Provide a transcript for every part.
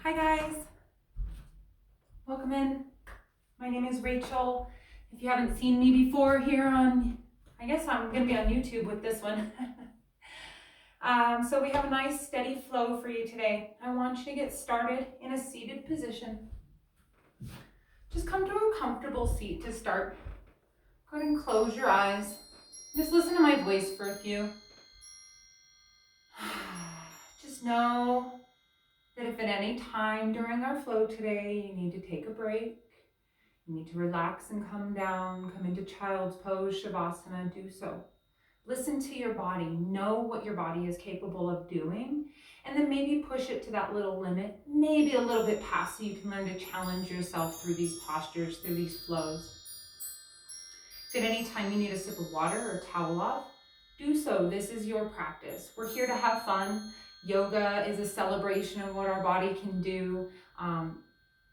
Hi guys, welcome in. My name is Rachel. If you haven't seen me before here I guess I'm gonna be on YouTube with this one. So we have a nice steady flow for you today. I want you to get started in a seated position. Just come to a comfortable seat to start. Go ahead and close your eyes. Just listen to my voice for a few. Just know that if at any time during our flow today you need to take a break, you need to relax and come down, come into child's pose, Shavasana, do so. Listen to your body, know what your body is capable of doing, and then maybe push it to that little limit, maybe a little bit past, so you can learn to challenge yourself through these postures, through these flows. If at any time you need a sip of water or towel off, do so. This is your practice. We're here to have fun. Yoga is a celebration of what our body can do.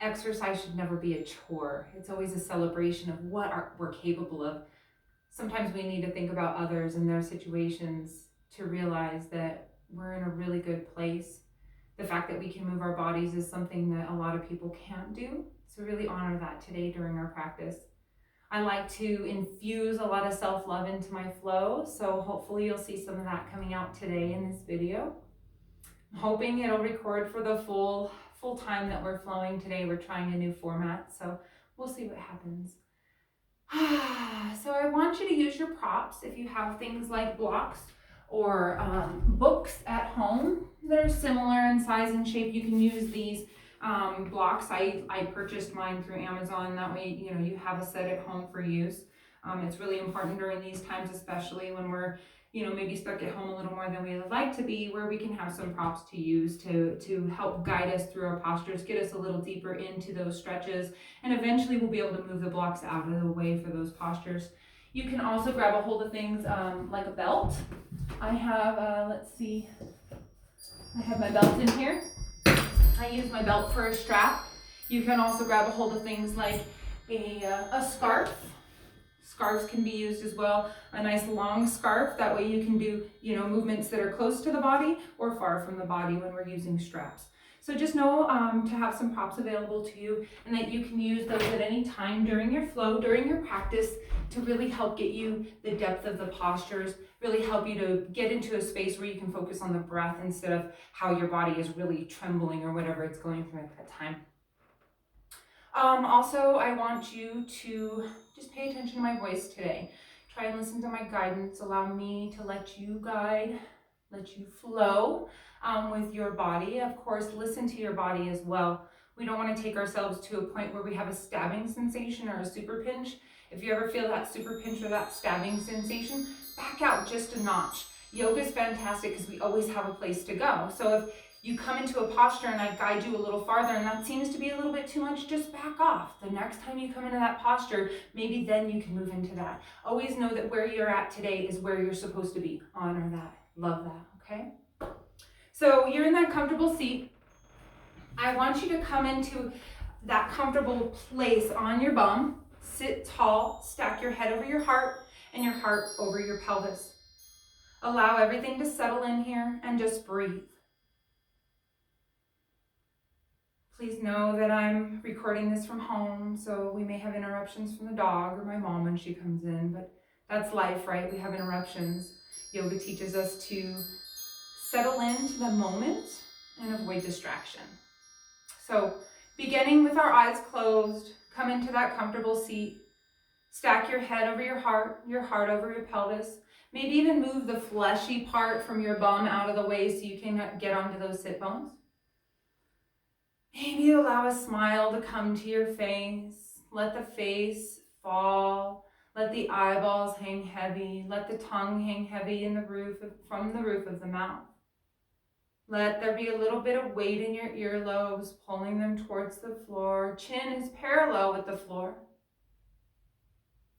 Exercise should never be a chore. It's always a celebration of what we're capable of. Sometimes we need to think about others and their situations to realize that we're in a really good place. The fact that we can move our bodies is something that a lot of people can't do. So really honor that today during our practice. I like to infuse a lot of self-love into my flow, so hopefully you'll see some of that coming out today in this video. I'm hoping it'll record for the full time that we're flowing today. We're trying a new format, so we'll see what happens. So I want you to use your props if you have things like blocks or books at home that are similar in size and shape. You can use these blocks. I purchased mine through Amazon. That way, you have a set at home for use. It's really important during these times, especially when we're maybe stuck at home a little more than we would like to be, where we can have some props to use to help guide us through our postures, get us a little deeper into those stretches, and eventually we'll be able to move the blocks out of the way for those postures. You can also grab a hold of things like a belt. I have, let's see, I have my belt in here. I use my belt for a strap. You can also grab a hold of things like a scarf. Scarves can be used as well. A nice long scarf, that way you can do movements that are close to the body or far from the body when we're using straps. So just know to have some props available to you, and that you can use those at any time during your flow, during your practice, to really help get you the depth of the postures, really help you to get into a space where you can focus on the breath instead of how your body is really trembling or whatever it's going through at that time. Also, I want you to just pay attention to my voice today. Try and listen to my guidance. Allow me to let you guide, let you flow with your body. Of course, listen to your body as well. We don't want to take ourselves to a point where we have a stabbing sensation or a super pinch. If you ever feel that super pinch or that stabbing sensation, back out just a notch. Yoga is fantastic because we always have a place to go. So if you come into a posture and I guide you a little farther and that seems to be a little bit too much, just back off. The next time you come into that posture, maybe then you can move into that. Always know that where you're at today is where you're supposed to be. Honor that. Love that, okay? So you're in that comfortable seat. I want you to come into that comfortable place on your bum. Sit tall, stack your head over your heart and your heart over your pelvis. Allow everything to settle in here and just breathe. Please know that I'm recording this from home, so we may have interruptions from the dog or my mom when she comes in, but that's life, right? We have interruptions. Yoga teaches us to settle into the moment and avoid distraction. So beginning with our eyes closed, come into that comfortable seat. Stack your head over your heart over your pelvis. Maybe even move the fleshy part from your bum out of the way so you can get onto those sit bones. Maybe allow a smile to come to your face. Let the face fall. Let the eyeballs hang heavy. Let the tongue hang heavy from the roof of the mouth. Let there be a little bit of weight in your earlobes, pulling them towards the floor. Chin is parallel with the floor.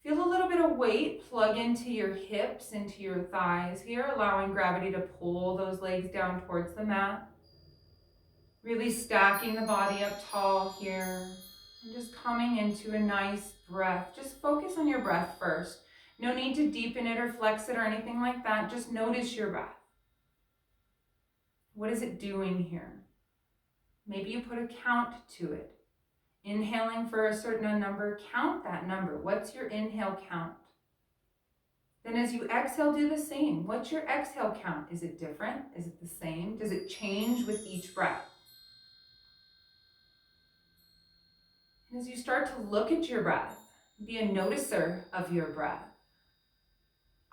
Feel a little bit of weight plug into your hips, into your thighs here, allowing gravity to pull those legs down towards the mat. Really stacking the body up tall here and just coming into a nice breath. Just focus on your breath first. No need to deepen it or flex it or anything like that. Just notice your breath. What is it doing here? Maybe you put a count to it. Inhaling for a certain number, count that number. What's your inhale count? Then as you exhale, do the same. What's your exhale count? Is it different? Is it the same? Does it change with each breath? And as you start to look at your breath, be a noticer of your breath.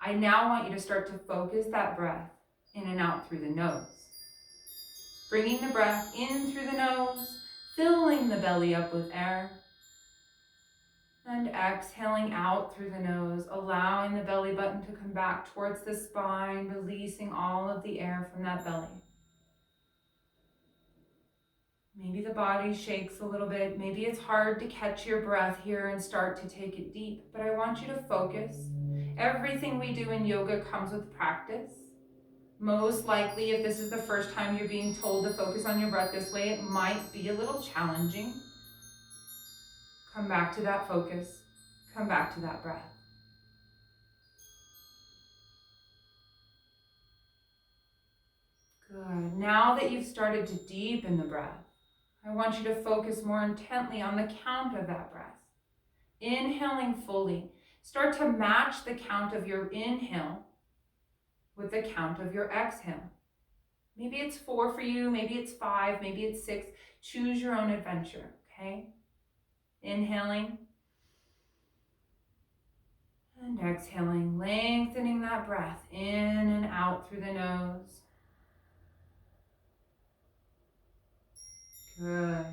I now want you to start to focus that breath in and out through the nose. Bringing the breath in through the nose, filling the belly up with air, and exhaling out through the nose, allowing the belly button to come back towards the spine, releasing all of the air from that belly. Maybe the body shakes a little bit. Maybe it's hard to catch your breath here and start to take it deep, but I want you to focus. Everything we do in yoga comes with practice. Most likely, if this is the first time you're being told to focus on your breath this way, it might be a little challenging. Come back to that focus. Come back to that breath. Good. Now that you've started to deepen the breath, I want you to focus more intently on the count of that breath. Inhaling fully. Start to match the count of your inhale with the count of your exhale. Maybe it's 4 for you, maybe it's 5, maybe it's 6. Choose your own adventure, okay? Inhaling and exhaling, lengthening that breath in and out through the nose. Good.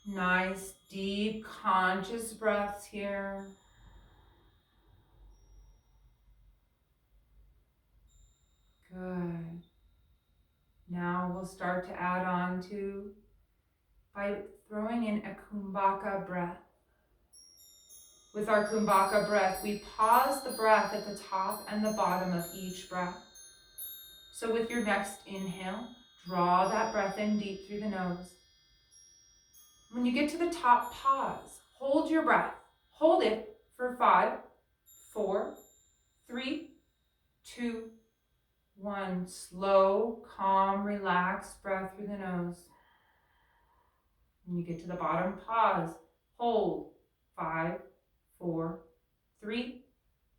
Nice, deep, conscious breaths here. Good. Now we'll start to add on to by throwing in a Kumbhaka breath. With our Kumbhaka breath, we pause the breath at the top and the bottom of each breath. So with your next inhale, draw that breath in deep through the nose. When you get to the top, pause. Hold your breath. Hold it for 5, 4, 3, 2, 1. Slow, calm, relaxed breath through the nose. When you get to the bottom, pause. Hold. 5, 4, 3,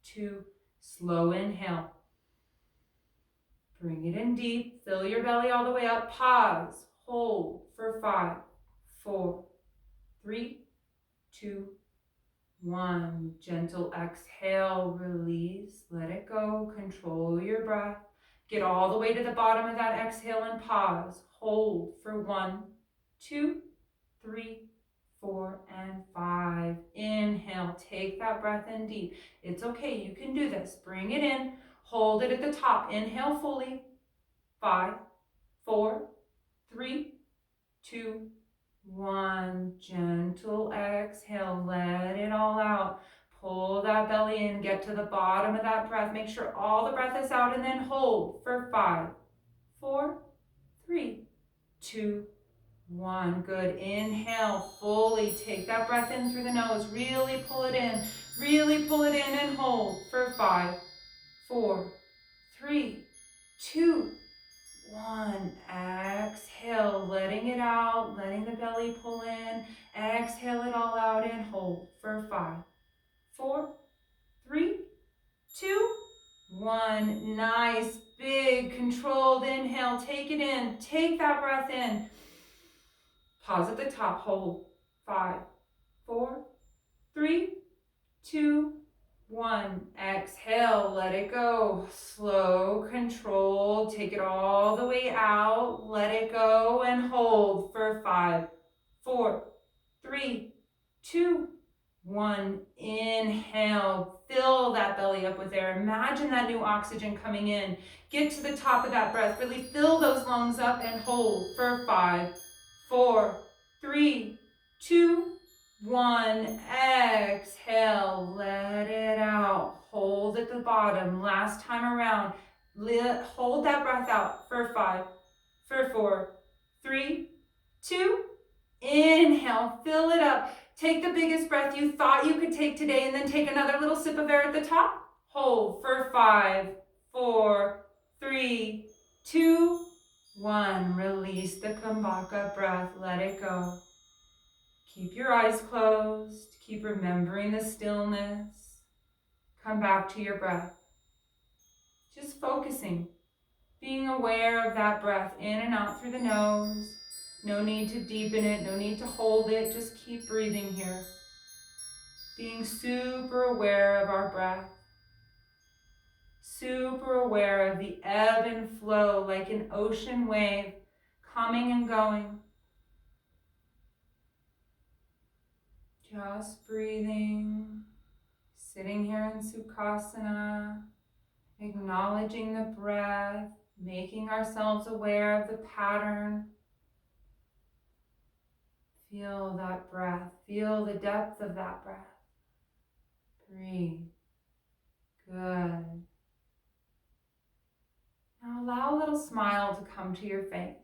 2. Slow inhale. Bring it in deep. Fill your belly all the way up. Pause. Hold for 5, 4, 3, 2, 1. Gentle exhale, release, let it go. Control your breath. Get all the way to the bottom of that exhale and pause. Hold for 1, 2, 3, 4, and 5. Inhale, take that breath in deep. It's okay, you can do this. Bring it in, hold it at the top. Inhale fully. 5, 4, 3, 2, 1. Gentle exhale, let it all out. Pull that belly in, get to the bottom of that breath. Make sure all the breath is out and then hold for 5, 4, 3, 2, 1. Good. Inhale, fully take that breath in through the nose. Really pull it in. Really pull it in and hold for 5, 4, 3, 2, 1. Exhale, letting it out, letting the belly pull in. Exhale it all out and hold for 5, 4, 3, 2, 1. Nice, big, controlled inhale. Take it in. Take that breath in. Pause at the top. Hold. 5, 4, 3, 2, 1. Exhale. Let it go. Slow, controlled. Take it all the way out. Let it go and hold for 5, 4, 3, 2, 1. Inhale. Fill that belly up with air. Imagine that new oxygen coming in. Get to the top of that breath. Really fill those lungs up and hold for 5, 4, 3, 2, 1. Exhale. Let it out. Hold at the bottom. Last time around. Hold that breath out for 5, for 4, 3, 2. Inhale. Fill it up. Take the biggest breath you thought you could take today and then take another little sip of air at the top. Hold for 5, 4, 3, 2, 1, release the Kumbhaka breath, let it go. Keep your eyes closed, keep remembering the stillness. Come back to your breath. Just focusing, being aware of that breath in and out through the nose. No need to deepen it, no need to hold it, just keep breathing here. Being super aware of our breath. Super aware of the ebb and flow like an ocean wave coming and going. Just breathing, sitting here in Sukhasana, acknowledging the breath, making ourselves aware of the pattern. Feel that breath, feel the depth of that breath. Breathe. Good. Now allow a little smile to come to your face.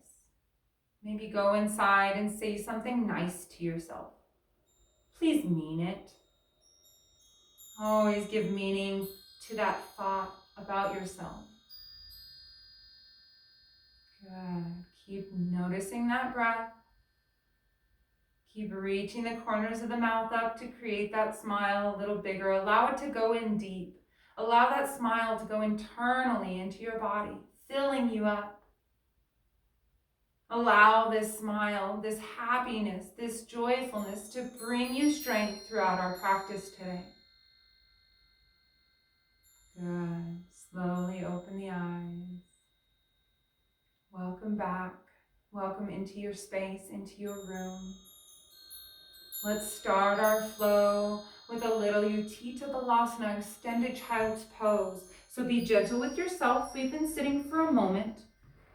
Maybe go inside and say something nice to yourself. Please mean it. Always give meaning to that thought about yourself. Good. Keep noticing that breath. Keep reaching the corners of the mouth up to create that smile a little bigger. Allow it to go in deep. Allow that smile to go internally into your body, filling you up. Allow this smile, this happiness, this joyfulness to bring you strength throughout our practice today. Good. Slowly open the eyes. Welcome back. Welcome into your space, into your room. Let's start our flow with a little Utthita Balasana, extended child's pose. So be gentle with yourself. We've been sitting for a moment.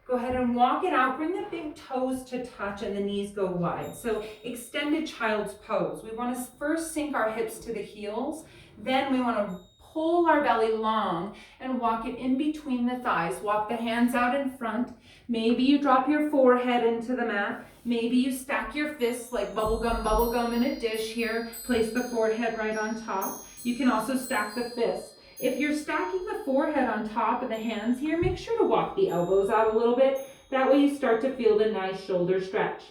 Go ahead and walk it out. Bring the big toes to touch and the knees go wide. So extended child's pose. We want to first sink our hips to the heels. Then we want to pull our belly long and walk it in between the thighs. Walk the hands out in front. Maybe you drop your forehead into the mat. Maybe you stack your fists like bubblegum in a dish here. Place the forehead right on top. You can also stack the fists. If you're stacking the forehead on top of the hands here, make sure to walk the elbows out a little bit. That way you start to feel the nice shoulder stretch.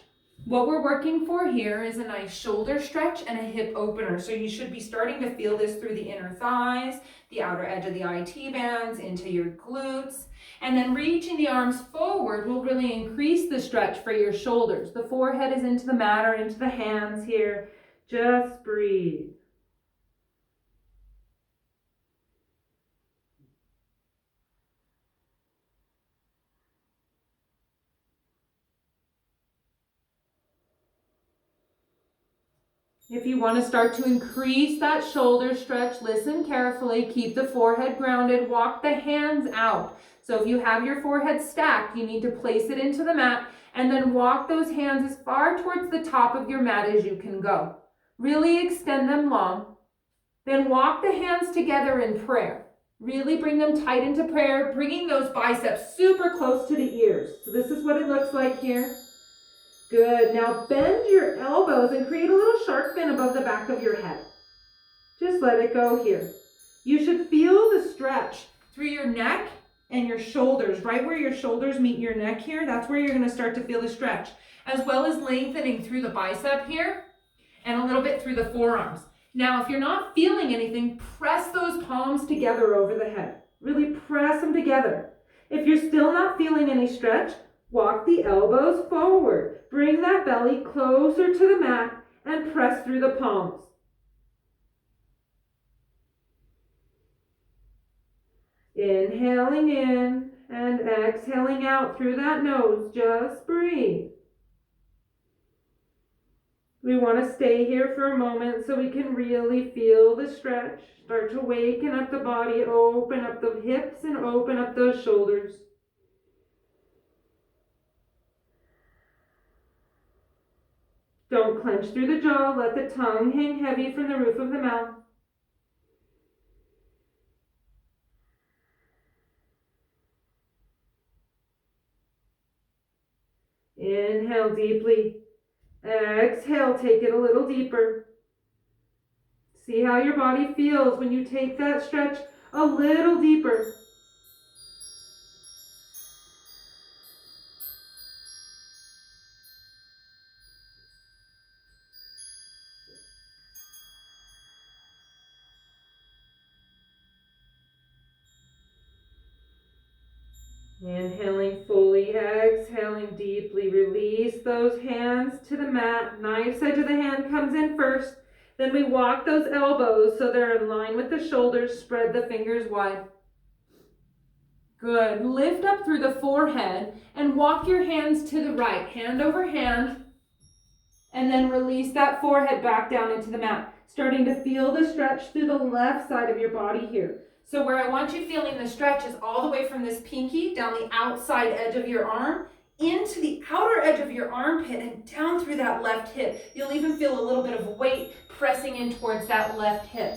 What we're working for here is a nice shoulder stretch and a hip opener. So you should be starting to feel this through the inner thighs, the outer edge of the IT bands, into your glutes. And then reaching the arms forward will really increase the stretch for your shoulders. The forehead is into the mat or into the hands here. Just breathe. If you want to start to increase that shoulder stretch, listen carefully, keep the forehead grounded, walk the hands out. So if you have your forehead stacked, you need to place it into the mat and then walk those hands as far towards the top of your mat as you can go. Really extend them long. Then walk the hands together in prayer. Really bring them tight into prayer, bringing those biceps super close to the ears. So this is what it looks like here. Good. Now bend your elbows and create a little shark fin above the back of your head. Just let it go here. You should feel the stretch through your neck and your shoulders. Right where your shoulders meet your neck here, that's where you're going to start to feel the stretch. As well as lengthening through the bicep here and a little bit through the forearms. Now, if you're not feeling anything, press those palms together over the head. Really press them together. If you're still not feeling any stretch, walk the elbows forward. Bring that belly closer to the mat and press through the palms. Inhaling in and exhaling out through that nose. Just breathe. We want to stay here for a moment so we can really feel the stretch. Start to waken up the body, open up the hips and open up those shoulders. Don't clench through the jaw. Let the tongue hang heavy from the roof of the mouth. Inhale deeply. Exhale, take it a little deeper. See how your body feels when you take that stretch a little deeper. release those hands to the mat. Knife's edge of the hand comes in first. Then we walk those elbows so they're in line with the shoulders. Spread the fingers wide. Good. Lift up through the forehead and walk your hands to the right, hand over hand. And then release that forehead back down into the mat. Starting to feel the stretch through the left side of your body here. So where I want you feeling the stretch is all the way from this pinky down the outside edge of your arm into the outer edge of your armpit and down through that left hip. You'll even feel a little bit of weight pressing in towards that left hip.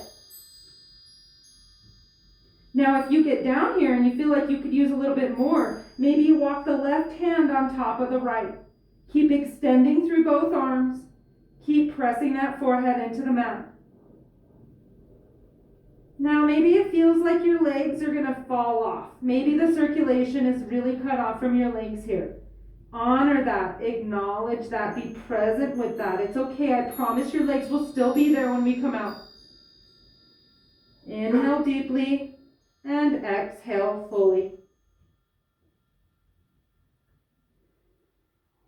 Now, if you get down here and you feel like you could use a little bit more, maybe you walk the left hand on top of the right. Keep extending through both arms. Keep pressing that forehead into the mat. Now, maybe it feels like your legs are going to fall off. Maybe the circulation is really cut off from your legs here. Honor that. Acknowledge that. Be present with that. It's okay. I promise your legs will still be there when we come out. Inhale deeply and exhale fully.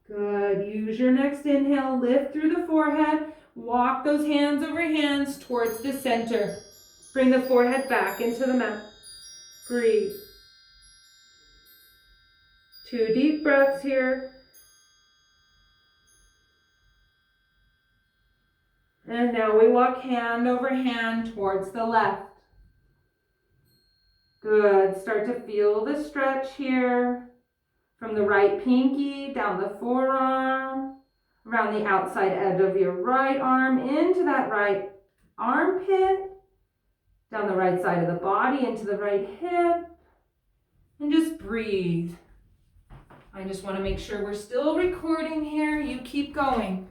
Good. Use your next inhale. Lift through the forehead. Walk those hands over hands towards the center. Bring the forehead back into the mat. Breathe. 2 deep breaths here. And now we walk hand over hand towards the left. Good. Start to feel the stretch here. From the right pinky, down the forearm, around the outside edge of your right arm, into that right armpit, down the right side of the body, into the right hip, and just breathe. I just want to make sure we're still recording here. You keep going.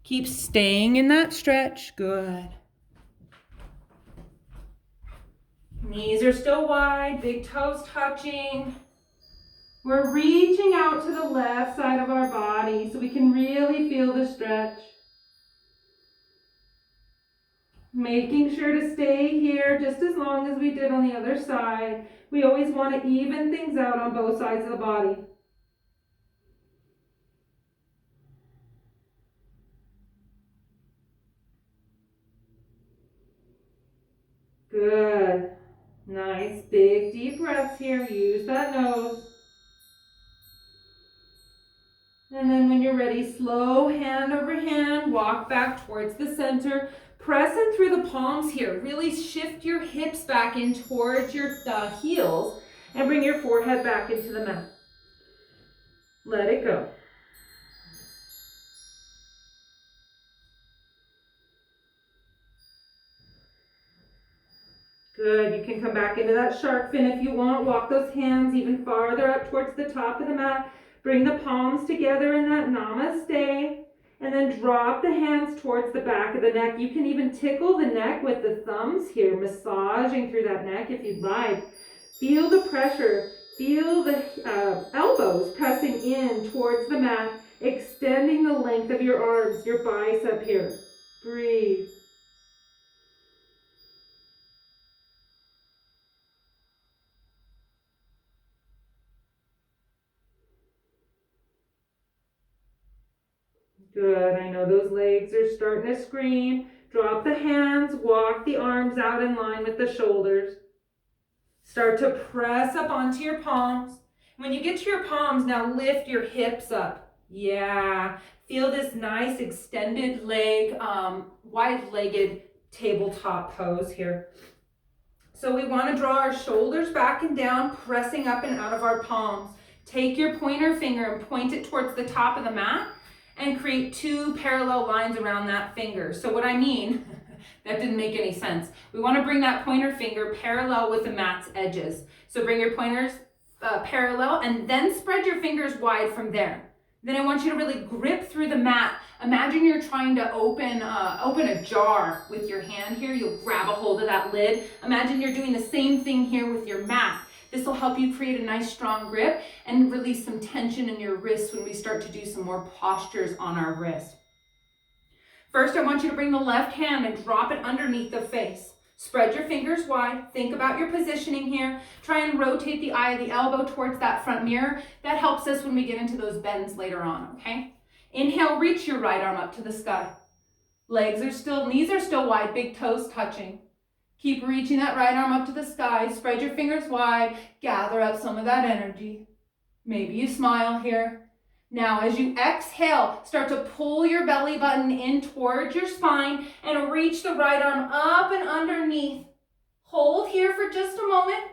Keep staying in that stretch. Good. Knees are still wide, big toes touching. We're reaching out to the left side of our body so we can really feel the stretch. Making sure to stay here just as long as we did on the other side. We always want to even things out on both sides of the body. Good. Nice big deep breaths here. Use that nose. And then when you're ready, slow hand over hand, walk back towards the center. Press in through the palms here. Really shift your hips back in towards your heels and bring your forehead back into the mat. Let it go. Good. You can come back into that shark fin if you want. Walk those hands even farther up towards the top of the mat. Bring the palms together in that namaste. And then drop the hands towards the back of the neck. You can even tickle the neck with the thumbs here, massaging through that neck if you'd like. Feel the pressure. Feel the elbows pressing in towards the mat, extending the length of your arms, your bicep here. Breathe. Good. I know those legs are starting to scream. Drop the hands, walk the arms out in line with the shoulders. Start to press up onto your palms. When you get to your palms, now lift your hips up. Yeah. Feel this nice extended leg, wide-legged tabletop pose here. So we want to draw our shoulders back and down, pressing up and out of our palms. Take your pointer finger and point it towards the top of the mat and create 2 parallel lines around that finger. So what I mean, that didn't make any sense. We want to bring that pointer finger parallel with the mat's edges. So bring your pointers parallel and then spread your fingers wide from there. Then I want you to really grip through the mat. Imagine you're trying to open a jar with your hand here. You'll grab a hold of that lid. Imagine you're doing the same thing here with your mat. This will help you create a nice strong grip and release some tension in your wrists when we start to do some more postures on our wrist. First, I want you to bring the left hand and drop it underneath the face. Spread your fingers wide. Think about your positioning here. Try and rotate the eye of the elbow towards that front mirror. That helps us when we get into those bends later on, okay? Inhale, reach your right arm up to the sky. Knees are still wide, big toes touching. Keep reaching that right arm up to the sky. Spread your fingers wide. Gather up some of that energy. Maybe you smile here. Now, as you exhale, start to pull your belly button in towards your spine and reach the right arm up and underneath. Hold here for just a moment,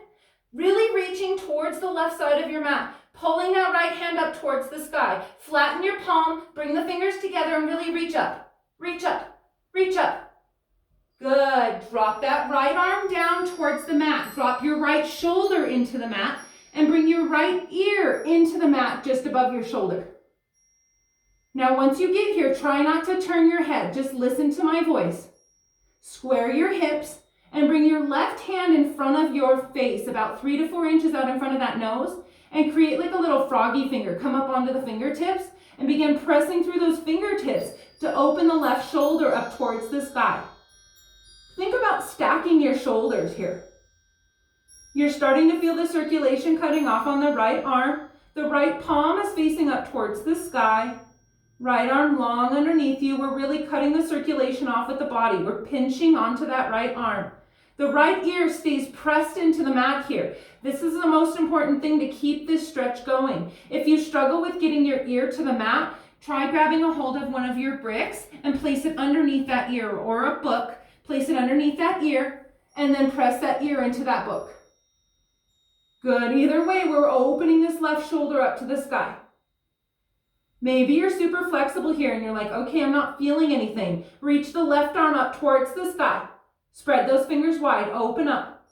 really reaching towards the left side of your mat. Pulling that right hand up towards the sky. Flatten your palm, bring the fingers together and really reach up. Reach up, reach up. Good. Drop that right arm down towards the mat. Drop your right shoulder into the mat and bring your right ear into the mat just above your shoulder. Now, once you get here, try not to turn your head. Just listen to my voice. Square your hips and bring your left hand in front of your face, about 3 to 4 inches out in front of that nose, and create like a little froggy finger. Come up onto the fingertips and begin pressing through those fingertips to open the left shoulder up towards the sky. Think about stacking your shoulders here. You're starting to feel the circulation cutting off on the right arm. The right palm is facing up towards the sky. Right arm long underneath you. We're really cutting the circulation off with the body. We're pinching onto that right arm. The right ear stays pressed into the mat here. This is the most important thing to keep this stretch going. If you struggle with getting your ear to the mat, try grabbing a hold of one of your bricks and place it underneath that ear, or a book. Place it underneath that ear and then press that ear into that book. Good. Either way, we're opening this left shoulder up to the sky. Maybe you're super flexible here and you're like, okay, I'm not feeling anything. Reach the left arm up towards the sky. Spread those fingers wide, open up.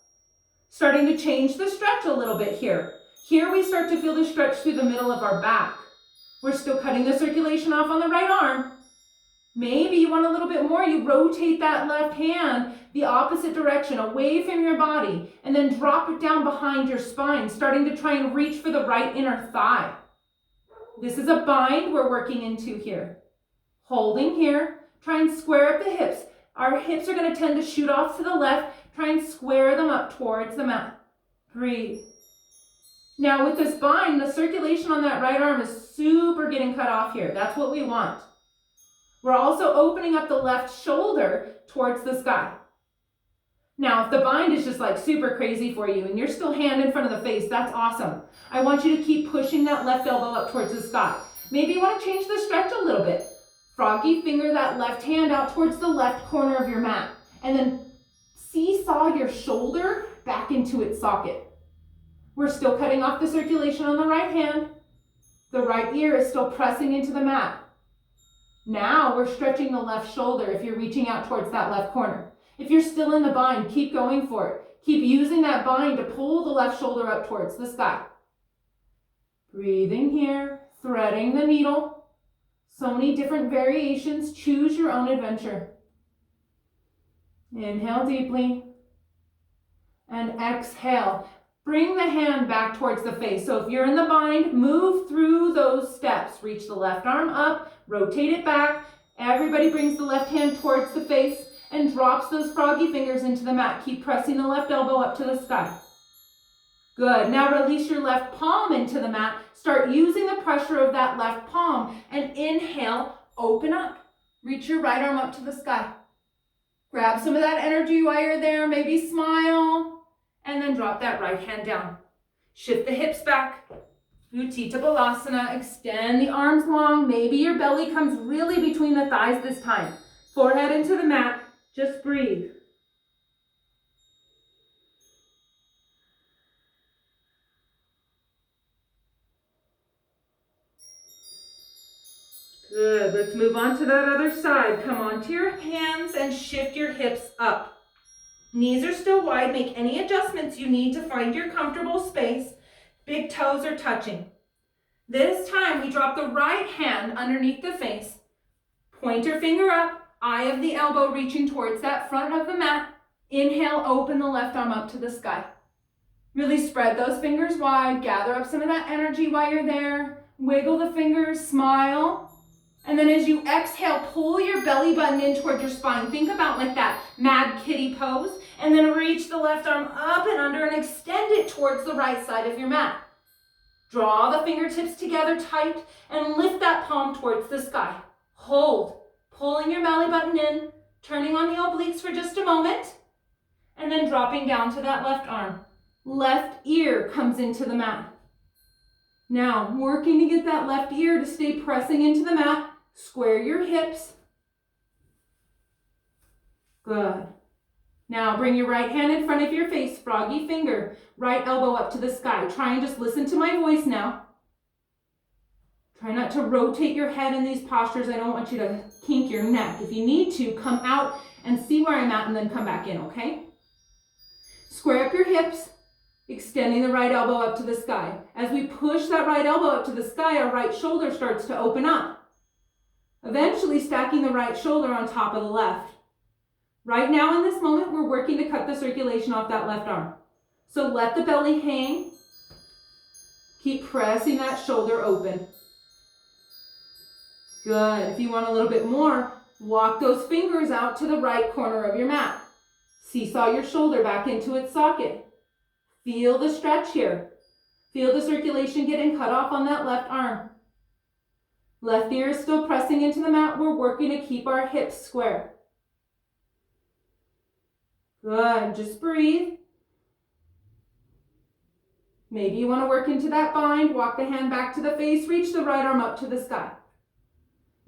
Starting to change the stretch a little bit here. Here we start to feel the stretch through the middle of our back. We're still cutting the circulation off on the right arm. Maybe you want a little bit more. You rotate that left hand the opposite direction, away from your body, and then drop it down behind your spine, starting to try and reach for the right inner thigh. This is a bind we're working into here. Holding here, try and square up the hips. Our hips are going to tend to shoot off to the left. Try and square them up towards the mat. Breathe. Now with this bind, the circulation on that right arm is super getting cut off here. That's what we want. We're also opening up the left shoulder towards the sky. Now, if the bind is just like super crazy for you and you're still hand in front of the face, that's awesome. I want you to keep pushing that left elbow up towards the sky. Maybe you want to change the stretch a little bit. Froggy finger that left hand out towards the left corner of your mat and then seesaw your shoulder back into its socket. We're still cutting off the circulation on the right hand. The right ear is still pressing into the mat. Now we're stretching the left shoulder if you're reaching out towards that left corner. If you're still in the bind, keep going for it. Keep using that bind to pull the left shoulder up towards the sky. Breathing here, threading the needle. So many different variations. Choose your own adventure. Inhale deeply and exhale. Bring the hand back towards the face. So if you're in the bind, move through those steps. Reach the left arm up, rotate it back. Everybody brings the left hand towards the face and drops those froggy fingers into the mat. Keep pressing the left elbow up to the sky. Good. Now release your left palm into the mat. Start using the pressure of that left palm and inhale, open up. Reach your right arm up to the sky. Grab some of that energy while you're there. Maybe smile. And then drop that right hand down. Shift the hips back. Utthita Balasana. Extend the arms long. Maybe your belly comes really between the thighs this time. Forehead into the mat. Just breathe. Good. Let's move on to that other side. Come onto your hands and shift your hips up. Knees are still wide. Make any adjustments you need to find your comfortable space. Big toes are touching. This time we drop the right hand underneath the face. Pointer finger up. Eye of the elbow reaching towards that front of the mat. Inhale, open the left arm up to the sky. Really spread those fingers wide. Gather up some of that energy while you're there. Wiggle the fingers, smile. And then as you exhale, pull your belly button in towards your spine. Think about like that mad kitty pose. And then reach the left arm up and under and extend it towards the right side of your mat. Draw the fingertips together tight and lift that palm towards the sky. Hold, pulling your belly button in, turning on the obliques for just a moment, and then dropping down to that left arm. Left ear comes into the mat. Now, working to get that left ear to stay pressing into the mat, square your hips. Good. Now, bring your right hand in front of your face, froggy finger, right elbow up to the sky. Try and just listen to my voice now. Try not to rotate your head in these postures. I don't want you to kink your neck. If you need to, come out and see where I'm at and then come back in, okay? Square up your hips, extending the right elbow up to the sky. As we push that right elbow up to the sky, our right shoulder starts to open up, eventually stacking the right shoulder on top of the left. Right now in this moment, we're working to cut the circulation off that left arm. So let the belly hang. Keep pressing that shoulder open. Good. If you want a little bit more, walk those fingers out to the right corner of your mat. Seesaw your shoulder back into its socket. Feel the stretch here. Feel the circulation getting cut off on that left arm. Left ear is still pressing into the mat. We're working to keep our hips square. Good. Just breathe. Maybe you want to work into that bind. Walk the hand back to the face. Reach the right arm up to the sky.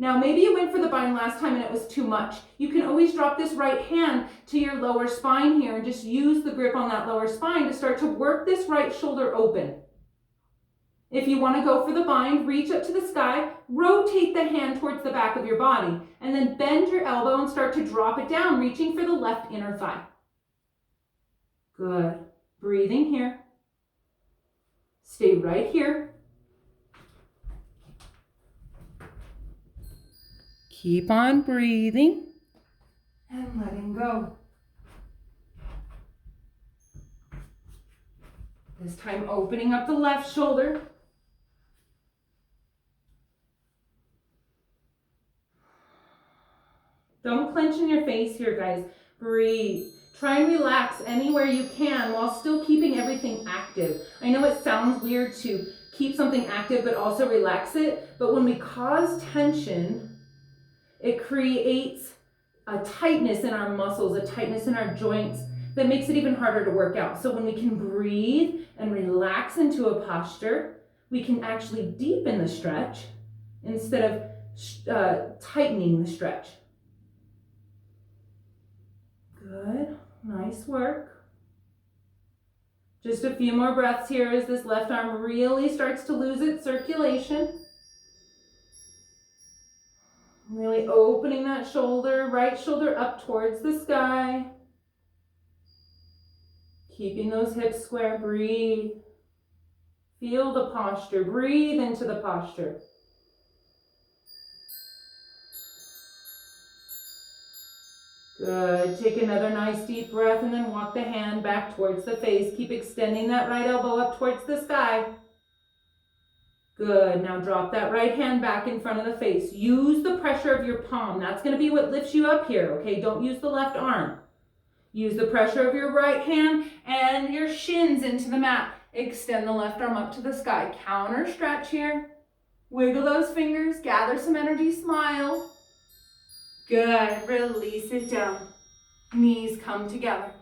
Now, maybe you went for the bind last time and it was too much. You can always drop this right hand to your lower spine here and just use the grip on that lower spine to start to work this right shoulder open. If you want to go for the bind, reach up to the sky, rotate the hand towards the back of your body, and then bend your elbow and start to drop it down, reaching for the left inner thigh. Good. Breathing here. Stay right here. Keep on breathing and letting go. This time opening up the left shoulder. Don't clench in your face here, guys. Breathe. Try and relax anywhere you can while still keeping everything active. I know it sounds weird to keep something active but also relax it, but when we cause tension, it creates a tightness in our muscles, a tightness in our joints that makes it even harder to work out. So when we can breathe and relax into a posture, we can actually deepen the stretch instead of tightening the stretch. Good. Nice work. Just a few more breaths here as this left arm really starts to lose its circulation. Really opening that shoulder, right shoulder up towards the sky. Keeping those hips square. Breathe. Feel the posture. Breathe into the posture. Good. Take another nice deep breath and then walk the hand back towards the face. Keep extending that right elbow up towards the sky. Good. Now drop that right hand back in front of the face. Use the pressure of your palm. That's going to be what lifts you up here, okay? Don't use the left arm. Use the pressure of your right hand and your shins into the mat. Extend the left arm up to the sky. Counter stretch here. Wiggle those fingers. Gather some energy. Smile. Good. Release it down. Knees come together.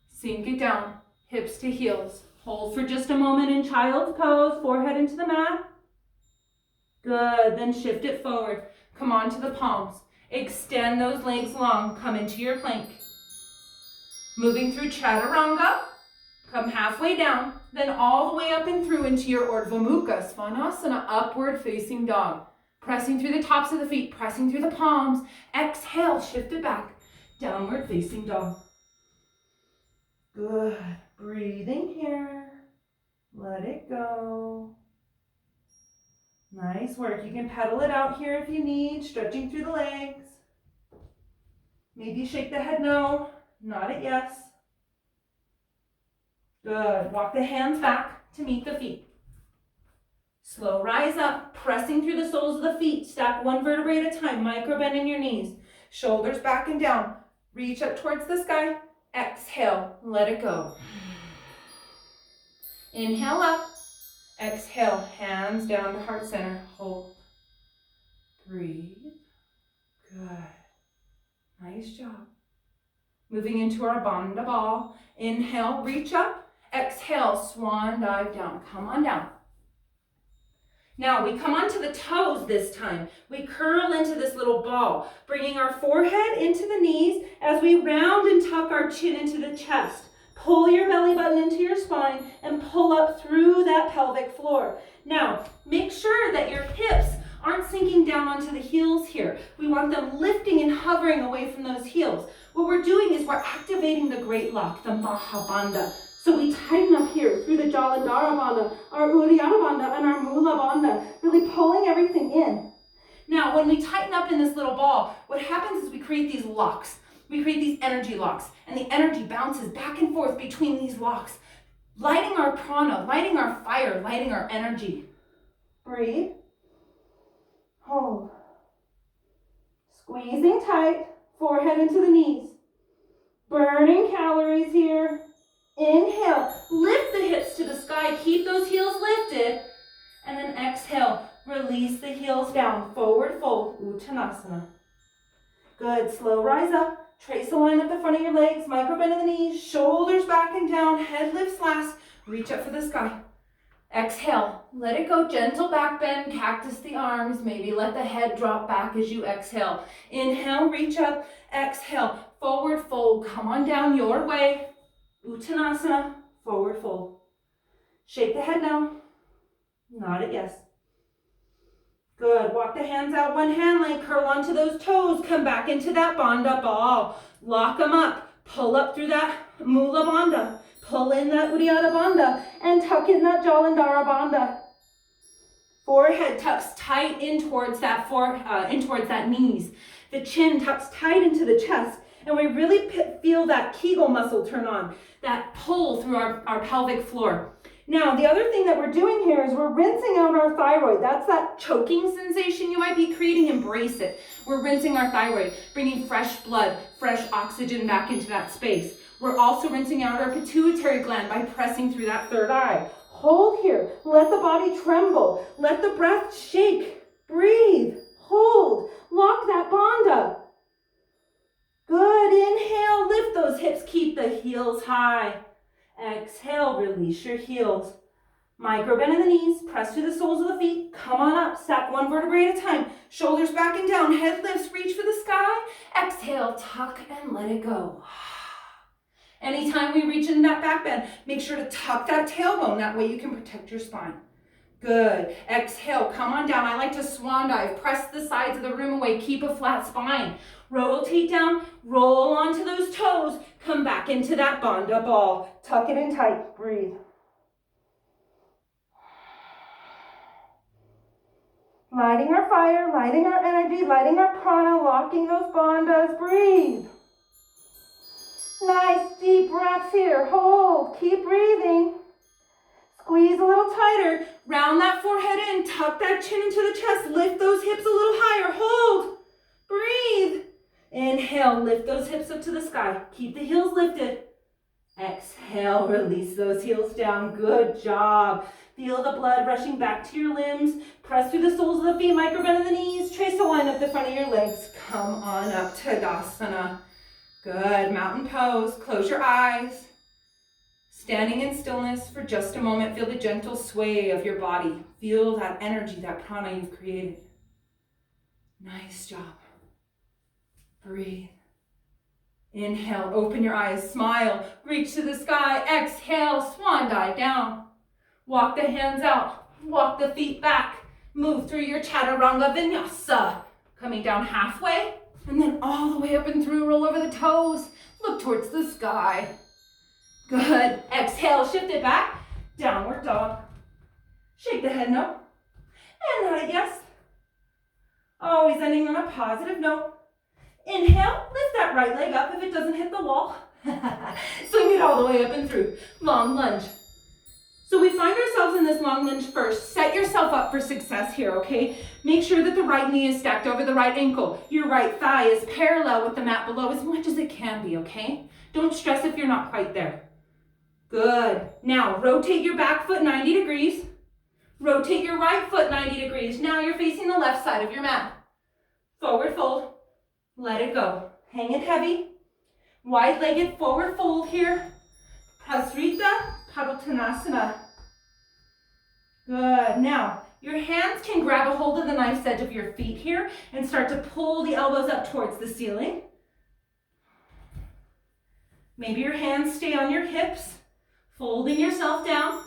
Sink it down. Hips to heels. Hold for just a moment in child's pose. Forehead into the mat. Good. Then shift it forward. Come on to the palms. Extend those legs long. Come into your plank. Moving through chaturanga. Come halfway down. Then all the way up and through into your Urdhva Mukha Svanasana, upward facing dog. Pressing through the tops of the feet, pressing through the palms. Exhale, shift it back. Downward facing dog. Good. Breathing here. Let it go. Nice work. You can pedal it out here if you need, stretching through the legs. Maybe shake the head no, nod it yes. Good. Walk the hands back to meet the feet. Slow rise up, pressing through the soles of the feet. Stack one vertebrae at a time. Micro bend in your knees. Shoulders back and down. Reach up towards the sky. Exhale. Let it go. Inhale up. Exhale, hands down to heart center. Hold. Breathe. Good. Nice job. Moving into our Bandha ball. Inhale, reach up. Exhale, swan dive down. Come on down. Now we come onto the toes this time. We curl into this little ball, bringing our forehead into the knees as we round and tuck our chin into the chest. Pull your belly button into your spine and pull up through that pelvic floor. Now, make sure that your hips aren't sinking down onto the heels here. We want them lifting and hovering away from those heels. What we're doing is we're activating the great lock, the Mahabandha. So we tighten up here through the Jalandhara Bandha, our Uddiyana Bandha, and our Mula Bandha, really pulling everything in. Now, when we tighten up in this little ball, what happens is we create these locks. We create these energy locks, and the energy bounces back and forth between these locks, lighting our prana, lighting our fire, lighting our energy. Breathe. Hold. Squeezing tight, forehead into the knees. Burning calories here. Inhale, lift the hips to the sky, keep those heels lifted, and then exhale, release the heels down, forward fold, Uttanasana. Good, slow rise up, trace a line up the front of your legs, micro bend in the knees, shoulders back and down, head lifts last, reach up for the sky. Exhale, let it go, gentle back bend, cactus the arms, maybe let the head drop back as you exhale. Inhale, reach up, exhale, forward fold, come on down your way. Uttanasana, forward fold. Shake the head now. Nod it yes. Good. Walk the hands out one hand length. Curl onto those toes. Come back into that Bandha ball. Lock them up. Pull up through that Mula Bandha. Pull in that Uddiyana Bandha. And tuck in that Jalandhara Bandha. Forehead tucks tight in towards that knees. The chin tucks tight into the chest. And we really feel that Kegel muscle turn on, that pull through our pelvic floor. Now, the other thing that we're doing here is we're rinsing out our thyroid. That's that choking sensation you might be creating. Embrace it. We're rinsing our thyroid, bringing fresh blood, fresh oxygen back into that space. We're also rinsing out our pituitary gland by pressing through that third eye. Hold here. Let the body tremble. Let the breath shake. Breathe. Hold. Lock that bandha. Good, inhale, lift those hips, keep the heels high. Exhale, release your heels. Micro bend in the knees, press through the soles of the feet, come on up, stack one vertebrae at a time. Shoulders back and down, head lifts, reach for the sky. Exhale, tuck and let it go. Anytime we reach into that back bend, make sure to tuck that tailbone, that way you can protect your spine. Good, exhale, come on down. I like to swan dive, press the sides of the room away, keep a flat spine. Rotate down, roll onto those toes, come back into that Bandha ball. Tuck it in tight, breathe. Lighting our fire, lighting our energy, lighting our prana, locking those bandhas, breathe. Nice deep breaths here, hold, keep breathing. Squeeze a little tighter, round that forehead in, tuck that chin into the chest, lift those hips a little higher, hold, breathe. Inhale, lift those hips up to the sky. Keep the heels lifted. Exhale, release those heels down. Good job. Feel the blood rushing back to your limbs. Press through the soles of the feet, micro bend in the knees. Trace a line up the front of your legs. Come on up, Tadasana. Good, mountain pose. Close your eyes. Standing in stillness for just a moment. Feel the gentle sway of your body. Feel that energy, that prana you've created. Nice job. Breathe. Inhale, open your eyes, smile, reach to the sky. Exhale, swan dive down. Walk the hands out, walk the feet back. Move through your Chaturanga Vinyasa. Coming down halfway, and then all the way up and through, roll over the toes. Look towards the sky. Good. Exhale, shift it back. Downward dog. Shake the head no. And nod it yes. Always ending on a positive note. Inhale, lift that right leg up if it doesn't hit the wall. Swing it all the way up and through. Long lunge. So we find ourselves in this long lunge first. Set yourself up for success here, okay? Make sure that the right knee is stacked over the right ankle. Your right thigh is parallel with the mat below as much as it can be, okay? Don't stress if you're not quite there. Good. Now, rotate your back foot 90 degrees. Rotate your right foot 90 degrees. Now you're facing the left side of your mat. Forward fold. Let it go. Hang it heavy. Wide-legged forward fold here. Prasarita Padottanasana. Good. Now, your hands can grab a hold of the knife's edge of your feet here and start to pull the elbows up towards the ceiling. Maybe your hands stay on your hips, folding yourself down.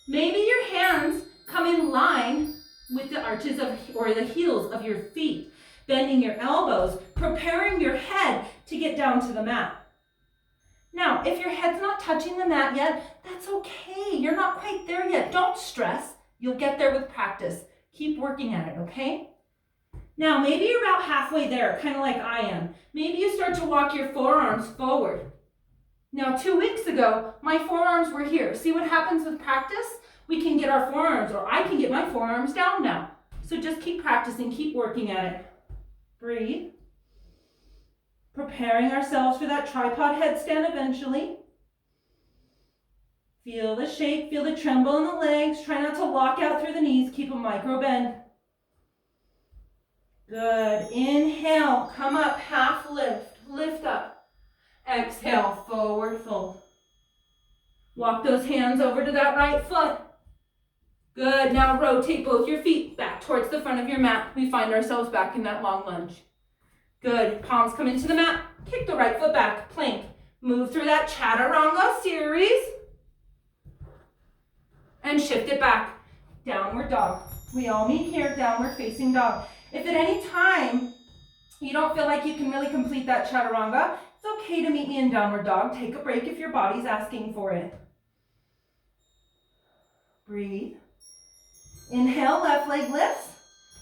Maybe your hands come in line with the arches of, or the heels of your feet, bending your elbows, preparing your head to get down to the mat. Now, if your head's not touching the mat yet, that's okay. You're not quite there yet. Don't stress. You'll get there with practice. Keep working at it, okay? Now, maybe you're about halfway there, kind of like I am. Maybe you start to walk your forearms forward. Now, 2 weeks ago, my forearms were here. See what happens with practice? We can get our forearms, or I can get my forearms down now. So just keep practicing, keep working at it. Breathe. Preparing ourselves for that tripod headstand eventually. Feel the shake, feel the tremble in the legs. Try not to lock out through the knees. Keep a micro bend. Good. Inhale, come up, half lift. Lift up. Exhale, forward fold. Walk those hands over to that right foot. Good. Now rotate both your feet back towards the front of your mat. We find ourselves back in that long lunge. Good. Palms come into the mat. Kick the right foot back. Plank. Move through that chaturanga series. And shift it back. Downward dog. We all meet here, downward facing dog. If at any time you don't feel like you can really complete that chaturanga, it's okay to meet me in downward dog. Take a break if your body's asking for it. Breathe. Inhale, left leg lifts.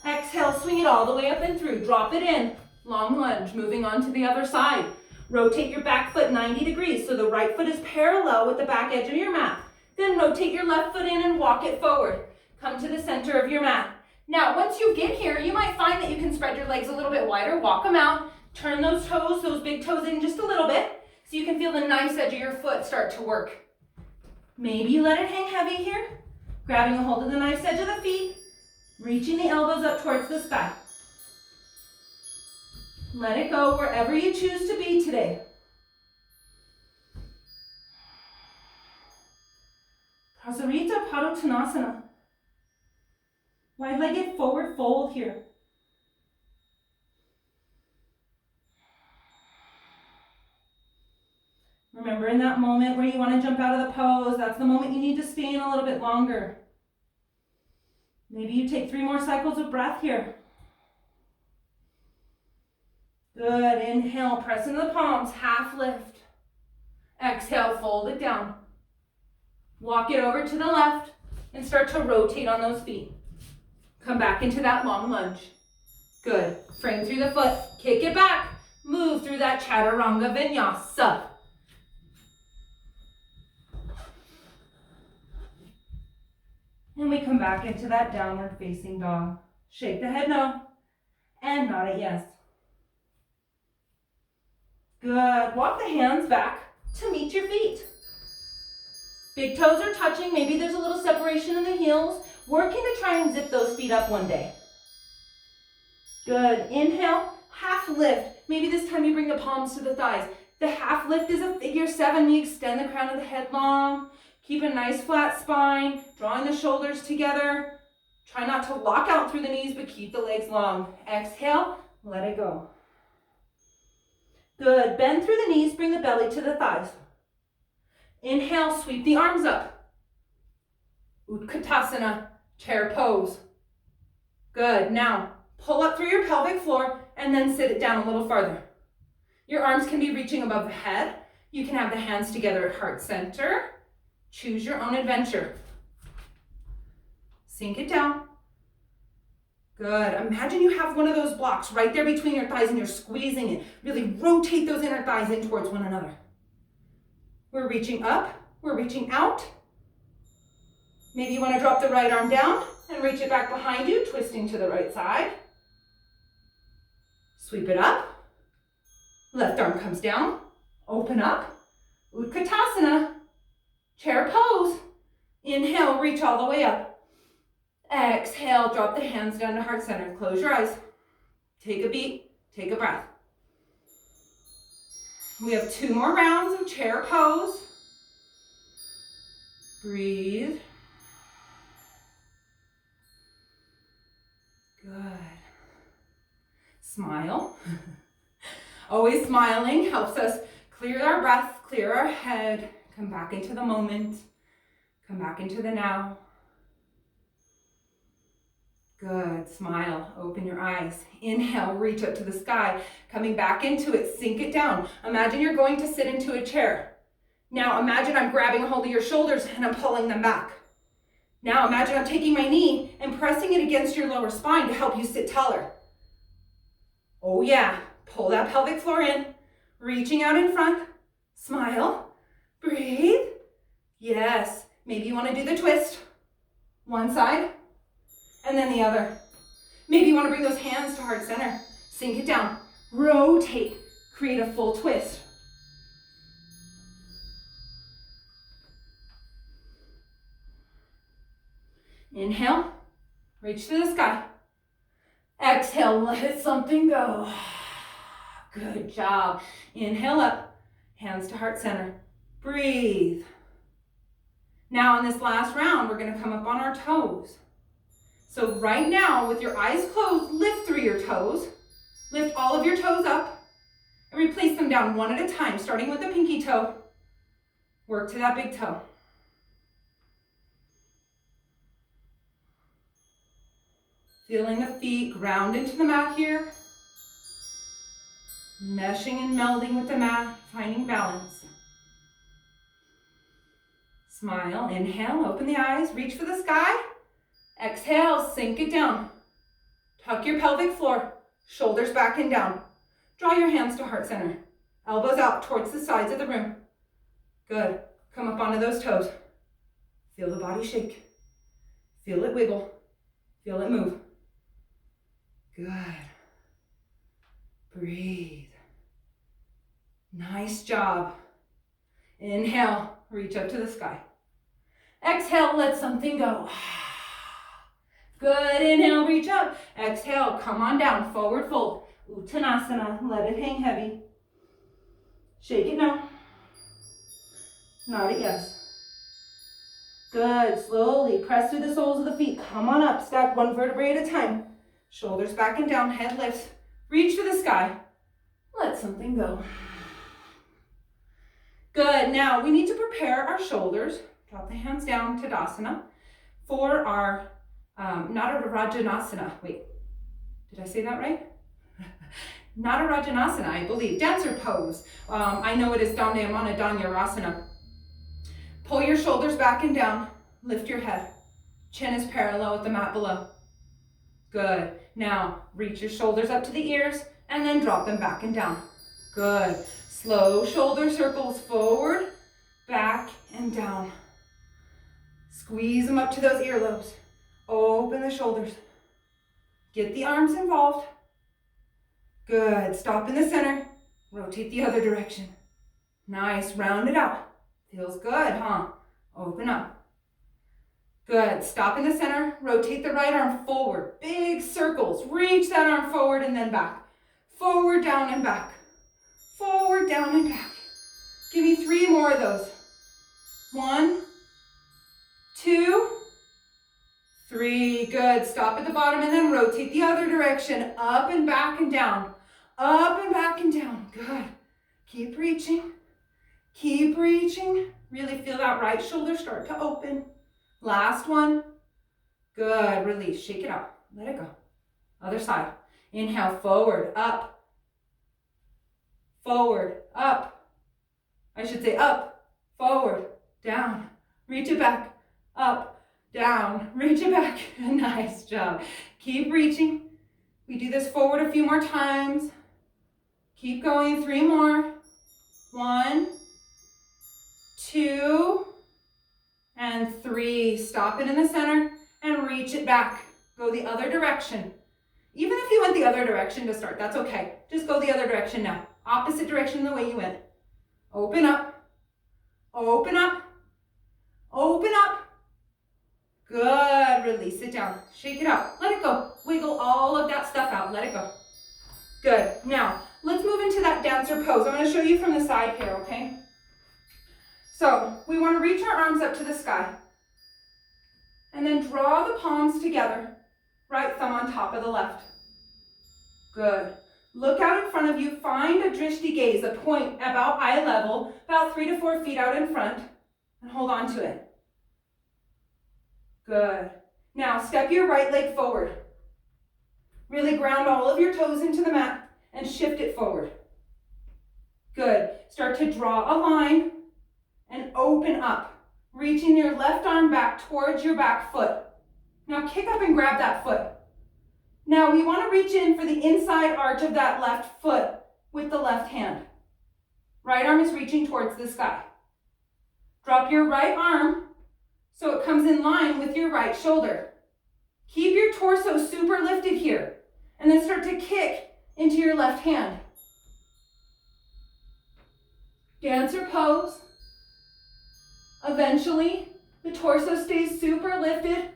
Exhale, swing it all the way up and through. Drop it in. Long lunge, moving on to the other side. Rotate your back foot 90 degrees so the right foot is parallel with the back edge of your mat. Then rotate your left foot in and walk it forward. Come to the center of your mat. Now, once you get here, you might find that you can spread your legs a little bit wider. Walk them out. Turn those toes, those big toes in just a little bit so you can feel the nice edge of your foot start to work. Maybe you let it hang heavy here. Grabbing a hold of the nice edge of the feet. Reaching the elbows up towards the sky. Let it go wherever you choose to be today. Prasarita Padottanasana. Wide-legged forward fold here. Remember, in that moment where you want to jump out of the pose, that's the moment you need to stay in a little bit longer. Maybe you take 3 more cycles of breath here. Good. Inhale, press into the palms, half lift. Exhale, fold it down. Walk it over to the left and start to rotate on those feet. Come back into that long lunge. Good. Frame through the foot, kick it back. Move through that chaturanga vinyasa. And we come back into that downward facing dog. Shake the head no and nod it yes. Good. Walk the hands back to meet your feet. Big toes are touching. Maybe there's a little separation in the heels. Working to try and zip those feet up one day. Good. Inhale, half lift. Maybe this time you bring the palms to the thighs. The half lift is a figure 7. We extend the crown of the head long. Keep a nice flat spine, drawing the shoulders together. Try not to lock out through the knees, but keep the legs long. Exhale, let it go. Good. Bend through the knees, bring the belly to the thighs. Inhale, sweep the arms up. Utkatasana, chair pose. Good. Now, pull up through your pelvic floor and then sit it down a little farther. Your arms can be reaching above the head. You can have the hands together at heart center. Choose your own adventure. Sink it down. Good. Imagine you have one of those blocks right there between your thighs and you're squeezing it. Really rotate those inner thighs in towards one another. We're reaching up. We're reaching out. Maybe you want to drop the right arm down and reach it back behind you, twisting to the right side. Sweep it up. Left arm comes down. Open up. Utkatasana. Chair pose. Inhale, reach all the way up. Exhale, drop the hands down to heart center. Close your eyes. Take a beat, take a breath. We have 2 more rounds of chair pose. Breathe. Good. Smile. Always smiling helps us clear our breath, clear our head, come back into the moment, come back into the now. Good, smile, open your eyes. Inhale, reach up to the sky, coming back into it, sink it down. Imagine you're going to sit into a chair. Now imagine I'm grabbing a hold of your shoulders and I'm pulling them back. Now imagine I'm taking my knee and pressing it against your lower spine to help you sit taller. Oh yeah, pull that pelvic floor in, reaching out in front, smile, breathe. Yes, maybe you want to do the twist. One side, and then the other. Maybe you want to bring those hands to heart center. Sink it down, rotate, create a full twist. Inhale, reach to the sky. Exhale, let something go. Good job. Inhale up, hands to heart center. Breathe. Now in this last round, we're gonna come up on our toes. So right now, with your eyes closed, lift through your toes. Lift all of your toes up and replace them down one at a time, starting with the pinky toe. Work to that big toe. Feeling the feet ground into the mat here. Meshing and melding with the mat, finding balance. Smile, inhale, open the eyes, reach for the sky. Exhale, sink it down. Tuck your pelvic floor, shoulders back and down. Draw your hands to heart center. Elbows out towards the sides of the room. Good. Come up onto those toes. Feel the body shake. Feel it wiggle. Feel it move. Good. Breathe. Nice job. Inhale, reach up to the sky. Exhale, let something go. Good, inhale, reach up. Exhale, come on down, forward fold. Uttanasana, let it hang heavy. Shake it now. Nod it yes. Good, slowly press through the soles of the feet. Come on up, stack one vertebrae at a time. Shoulders back and down, head lifts. Reach for the sky. Let something go. Good, now we need to prepare our shoulders. Drop the hands down, Tadasana, for our Natarajanasana. Wait, did I say that right? Natarajanasana, I believe. Dancer pose. I know it is Dandayamana Dhanurasana. Pull your shoulders back and down. Lift your head. Chin is parallel with the mat below. Good. Now, reach your shoulders up to the ears and then drop them back and down. Good. Slow shoulder circles forward, back, and down. Squeeze them up to those earlobes. Open the shoulders. Get the arms involved. Good. Stop in the center. Rotate the other direction. Nice. Round it out. Feels good, huh? Open up. Good. Stop in the center. Rotate the right arm forward. Big circles. Reach that arm forward and then back. Forward, down, and back. Forward, down, and back. Give me 3 more of those. 1, 2, 3. Good. Stop at the bottom and then rotate the other direction. Up and back and down. Up and back and down. Good. Keep reaching. Keep reaching. Really feel that right shoulder start to open. Last one. Good. Release. Shake it out. Let it go. Other side. Inhale. Forward. Up. Forward. Up. I should say up. Forward. Down. Reach it back. Up. Down. Reach it back. Nice job. Keep reaching. We do this forward a few more times. Keep going. 3 more. 1, 2, and 3. Stop it in the center and reach it back. Go the other direction. Even if you went the other direction to start, that's okay. Just go the other direction now. Opposite direction the way you went. Open up. Open up. Open up. Good. Release it down. Shake it out. Let it go. Wiggle all of that stuff out. Let it go. Good. Now, let's move into that dancer pose. I'm going to show you from the side here, okay? So, we want to reach our arms up to the sky. And then draw the palms together. Right thumb on top of the left. Good. Look out in front of you. Find a drishti gaze, a point about eye level, about 3 to 4 feet out in front. And hold on to it. Good. Now, step your right leg forward. Really ground all of your toes into the mat and shift it forward. Good. Start to draw a line and open up, reaching your left arm back towards your back foot. Now kick up and grab that foot. Now we want to reach in for the inside arch of that left foot with the left hand. Right arm is reaching towards the sky. Drop your right arm so it comes in line with your right shoulder. Keep your torso super lifted here, and then start to kick into your left hand. Dancer pose. Eventually, the torso stays super lifted,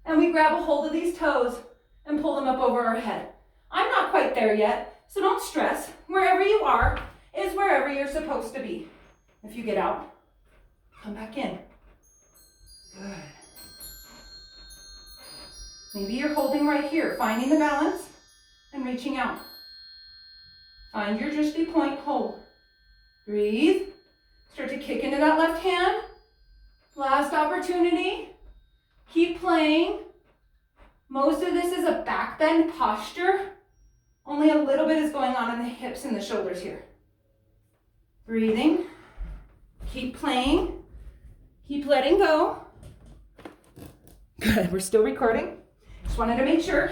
and we grab a hold of these toes and pull them up over our head. I'm not quite there yet, so don't stress. Wherever you are is wherever you're supposed to be. If you get out, come back in. Good. Maybe you're holding right here, finding the balance and reaching out. Find your drishti point, hold. Breathe. Start to kick into that left hand. Last opportunity. Keep playing. Most of this is a back bend posture. Only a little bit is going on in the hips and the shoulders here. Breathing. Keep playing. Keep letting go. Good, we're still recording. Just wanted to make sure.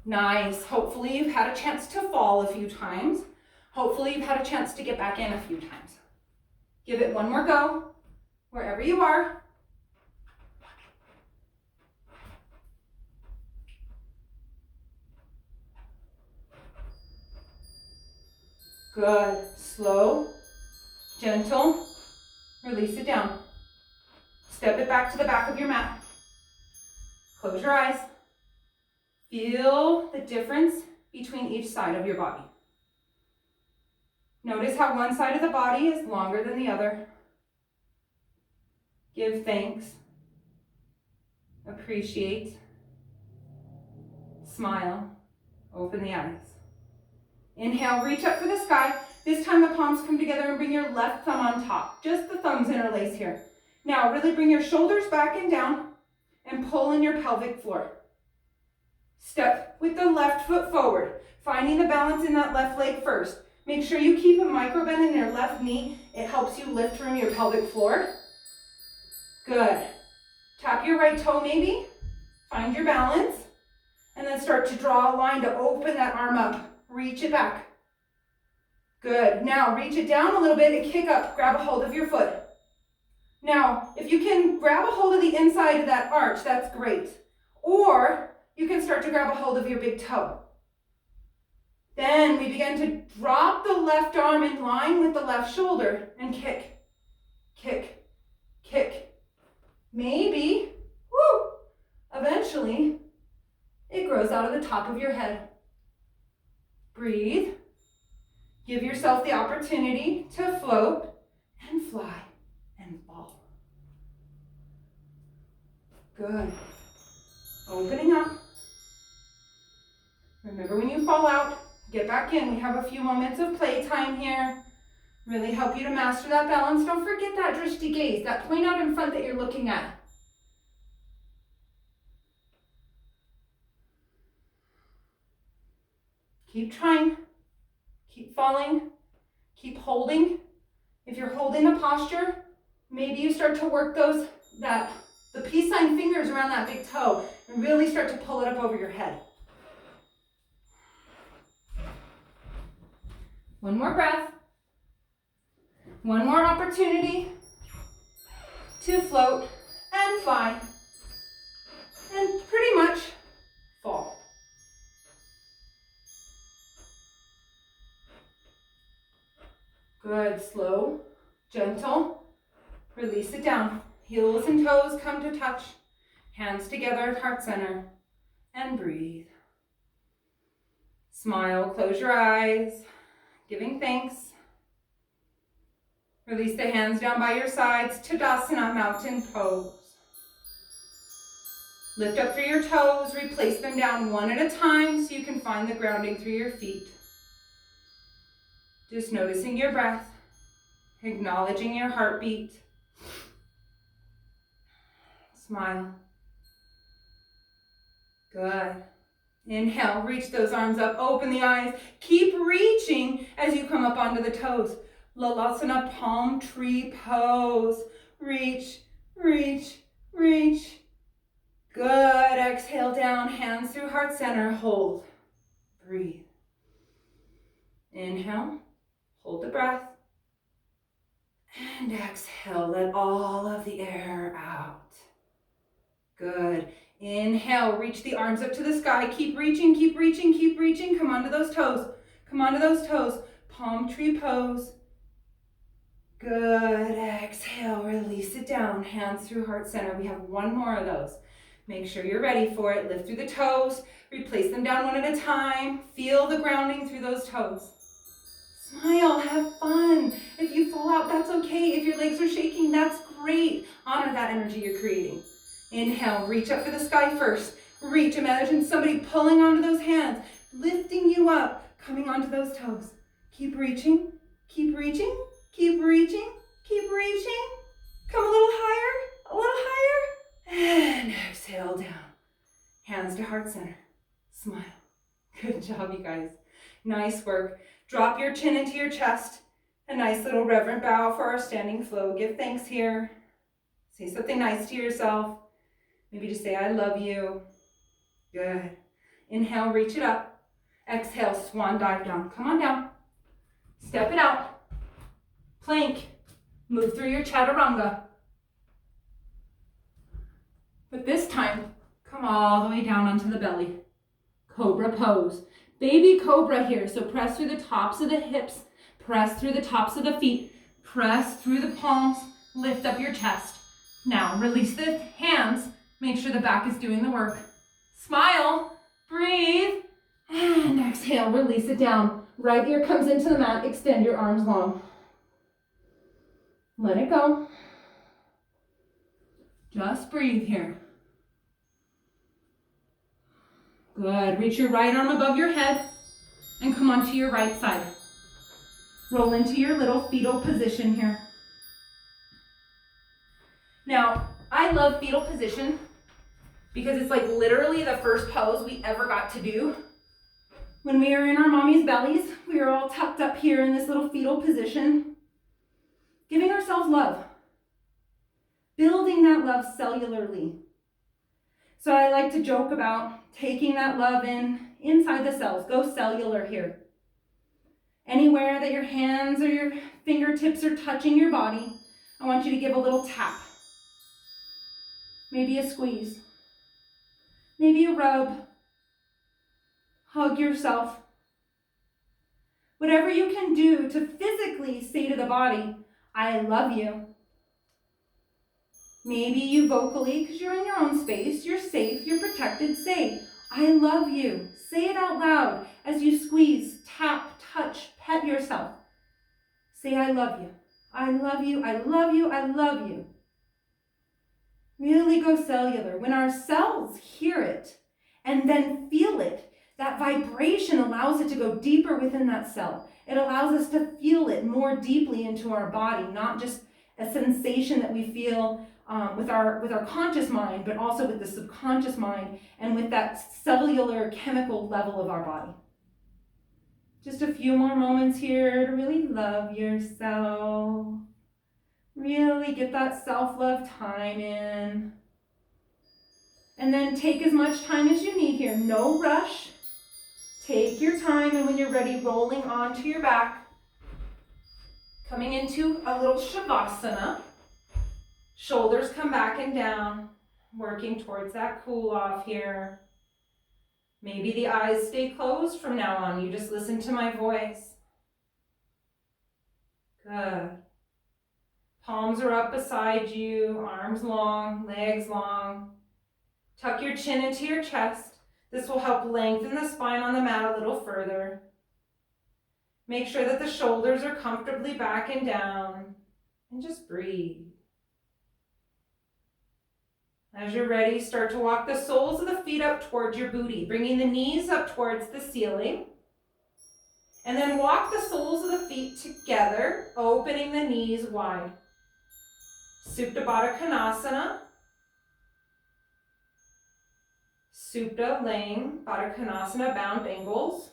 Nice. Hopefully you've had a chance to fall a few times. Hopefully you've had a chance to get back in a few times. Give it one more go, wherever you are. Good. Slow, gentle, release it down. Step it back to the back of your mat. Close your eyes. Feel the difference between each side of your body. Notice how one side of the body is longer than the other. Give thanks. Appreciate. Smile. Open the eyes. Inhale, reach up for the sky. This time the palms come together and bring your left thumb on top. Just the thumbs interlace here. Now really bring your shoulders back and down and pull in your pelvic floor. Step with the left foot forward, finding the balance in that left leg first. Make sure you keep a micro bend in your left knee. It helps you lift from your pelvic floor. Good. Tap your right toe maybe. Find your balance. And then start to draw a line to open that arm up. Reach it back. Good. Now reach it down a little bit and kick up. Grab a hold of your foot. Now, if you can grab a hold of the inside of that arch, that's great. Or you can start to grab a hold of your big toe. Then we begin to drop the left arm in line with the left shoulder and kick, kick, kick. Maybe, eventually, it grows out of the top of your head. Breathe. Give yourself the opportunity to float and fly and fall. Good. Opening up. Remember when you fall out, get back in. We have a few moments of playtime here. Really help you to master that balance. Don't forget that drishti gaze, that point out in front that you're looking at. Keep trying. Keep falling. Keep holding. If you're holding a posture, maybe you start to work the peace sign fingers around that big toe and really start to pull it up over your head. One more breath. One more opportunity to float and fly and pretty much fall. Good, slow, gentle, release it down. Heels and toes come to touch. Hands together at heart center. And breathe. Smile, close your eyes, giving thanks. Release the hands down by your sides, Tadasana, mountain pose. Lift up through your toes, replace them down one at a time so you can find the grounding through your feet. Just noticing your breath, acknowledging your heartbeat. Smile. Good. Inhale, reach those arms up, open the eyes. Keep reaching as you come up onto the toes. Lalasana, palm tree pose. Reach, reach, reach. Good. Exhale down, hands through heart center. Hold. Breathe. Inhale, hold the breath. And exhale, let all of the air out. Good. Inhale, reach the arms up to the sky. Keep reaching, keep reaching, keep reaching. Come onto those toes. Come onto those toes. Palm tree pose. Good. Exhale, release it down. Hands through heart center. We have one more of those. Make sure you're ready for it. Lift through the toes. Replace them down one at a time. Feel the grounding through those toes. Smile, have fun. If you fall out, that's okay. If your legs are shaking, that's great. Honor that energy you're creating. Inhale, reach up for the sky first. Reach, imagine somebody pulling onto those hands, lifting you up, coming onto those toes. Keep reaching, keep reaching, keep reaching, keep reaching. Come a little higher, and exhale down. Hands to heart center. Smile. Good job, you guys. Nice work. Drop your chin into your chest. A nice little reverent bow for our standing flow. Give thanks here. Say something nice to yourself. Maybe just say, I love you. Good. Inhale, reach it up. Exhale, swan dive down. Come on down. Step it out. Plank. Move through your chaturanga. But this time, come all the way down onto the belly. Cobra pose. Baby cobra here. So press through the tops of the hips. Press through the tops of the feet. Press through the palms. Lift up your chest. Now, release the hands. Make sure the back is doing the work. Smile, breathe, and exhale, release it down. Right ear comes into the mat, extend your arms long. Let it go. Just breathe here. Good, reach your right arm above your head and come onto your right side. Roll into your little fetal position here. Now, I love fetal position because it's like literally the first pose we ever got to do. When we were in our mommy's bellies, we were all tucked up here in this little fetal position, giving ourselves love, building that love cellularly. So I like to joke about taking that love inside the cells. Go cellular here. Anywhere that your hands or your fingertips are touching your body, I want you to give a little tap. Maybe a squeeze. Maybe a rub. Hug yourself. Whatever you can do to physically say to the body, I love you. Maybe you vocally, because you're in your own space, you're safe, you're protected, say, I love you. Say it out loud as you squeeze, tap, touch, pet yourself. Say, I love you. I love you, I love you, I love you. Really go cellular. When our cells hear it and then feel it, that vibration allows it to go deeper within that cell. It allows us to feel it more deeply into our body, not just a sensation that we feel with our conscious mind, but also with the subconscious mind and with that cellular chemical level of our body. Just a few more moments here to really love yourself. Really get that self-love time in. And then take as much time as you need here. No rush. Take your time, and when you're ready, rolling onto your back. Coming into a little Shavasana. Shoulders come back and down. Working towards that cool off here. Maybe the eyes stay closed from now on. You just listen to my voice. Good. Palms are up beside you, arms long, legs long. Tuck your chin into your chest. This will help lengthen the spine on the mat a little further. Make sure that the shoulders are comfortably back and down, and just breathe. As you're ready, start to walk the soles of the feet up towards your booty, bringing the knees up towards the ceiling. And then walk the soles of the feet together, opening the knees wide. Supta Baddha Konasana. Supta, laying, Baddha Konasana, bound angles.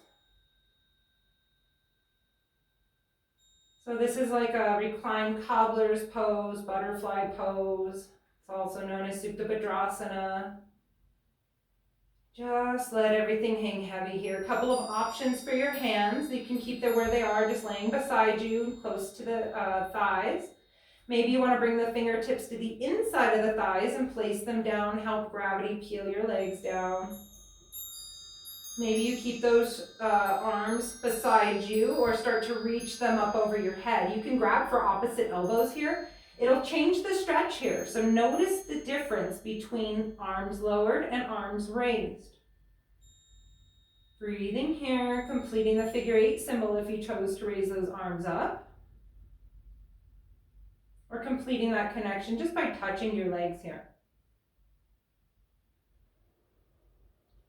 So this is like a reclined cobbler's pose, butterfly pose. It's also known as Supta Badrasana. Just let everything hang heavy here. A couple of options for your hands. You can keep them where they are, just laying beside you, close to the thighs. Maybe you want to bring the fingertips to the inside of the thighs and place them down, help gravity peel your legs down. Maybe you keep those arms beside you or start to reach them up over your head. You can grab for opposite elbows here. It'll change the stretch here. So notice the difference between arms lowered and arms raised. Breathing here, completing the figure 8 symbol if you chose to raise those arms up. Or completing that connection just by touching your legs here.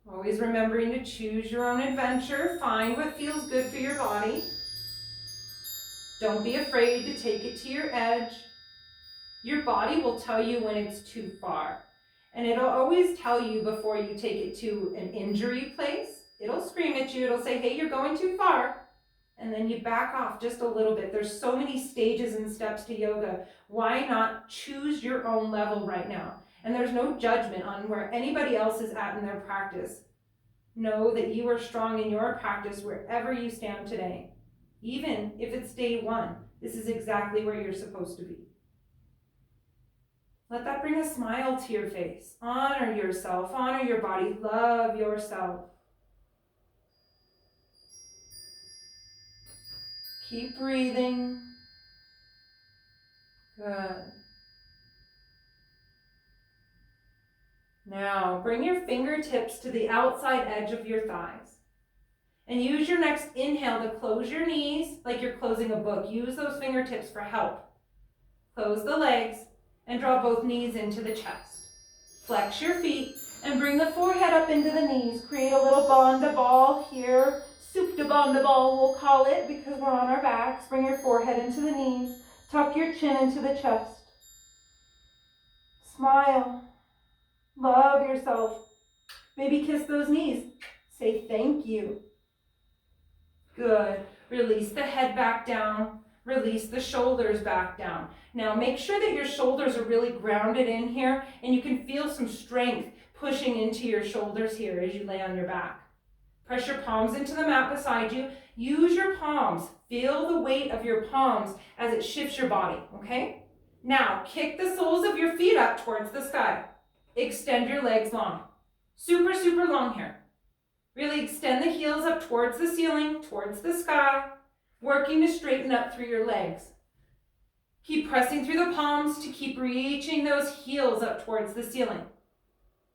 Always remembering to choose your own adventure. Find what feels good for your body. Don't be afraid to take it to your edge. Your body will tell you when it's too far. And it'll always tell you before you take it to an injury place. It'll scream at you. It'll say, hey, you're going too far. And then you back off just a little bit. There's so many stages and steps to yoga. Why not choose your own level right now? And there's no judgment on where anybody else is at in their practice. Know that you are strong in your practice wherever you stand today. Even if it's day 1, this is exactly where you're supposed to be. Let that bring a smile to your face. Honor yourself, honor your body, love yourself. Keep breathing. Good. Now, bring your fingertips to the outside edge of your thighs. And use your next inhale to close your knees like you're closing a book. Use those fingertips for help. Close the legs and draw both knees into the chest. Flex your feet and bring the forehead up into the knees. Create a little bandha ball here. Supta Bandha ball, we'll call it, because we're on our backs. Bring your forehead into the knees. Tuck your chin into the chest. Smile. Love yourself. Maybe kiss those knees. Say thank you. Good. Release the head back down. Release the shoulders back down. Now make sure that your shoulders are really grounded in here and you can feel some strength pushing into your shoulders here as you lay on your back. Press your palms into the mat beside you. Use your palms. Feel the weight of your palms as it shifts your body, okay? Now kick the soles of your feet up towards the sky. Extend your legs long. Super, super long here. Really extend the heels up towards the ceiling, towards the sky, working to straighten up through your legs. Keep pressing through the palms to keep reaching those heels up towards the ceiling.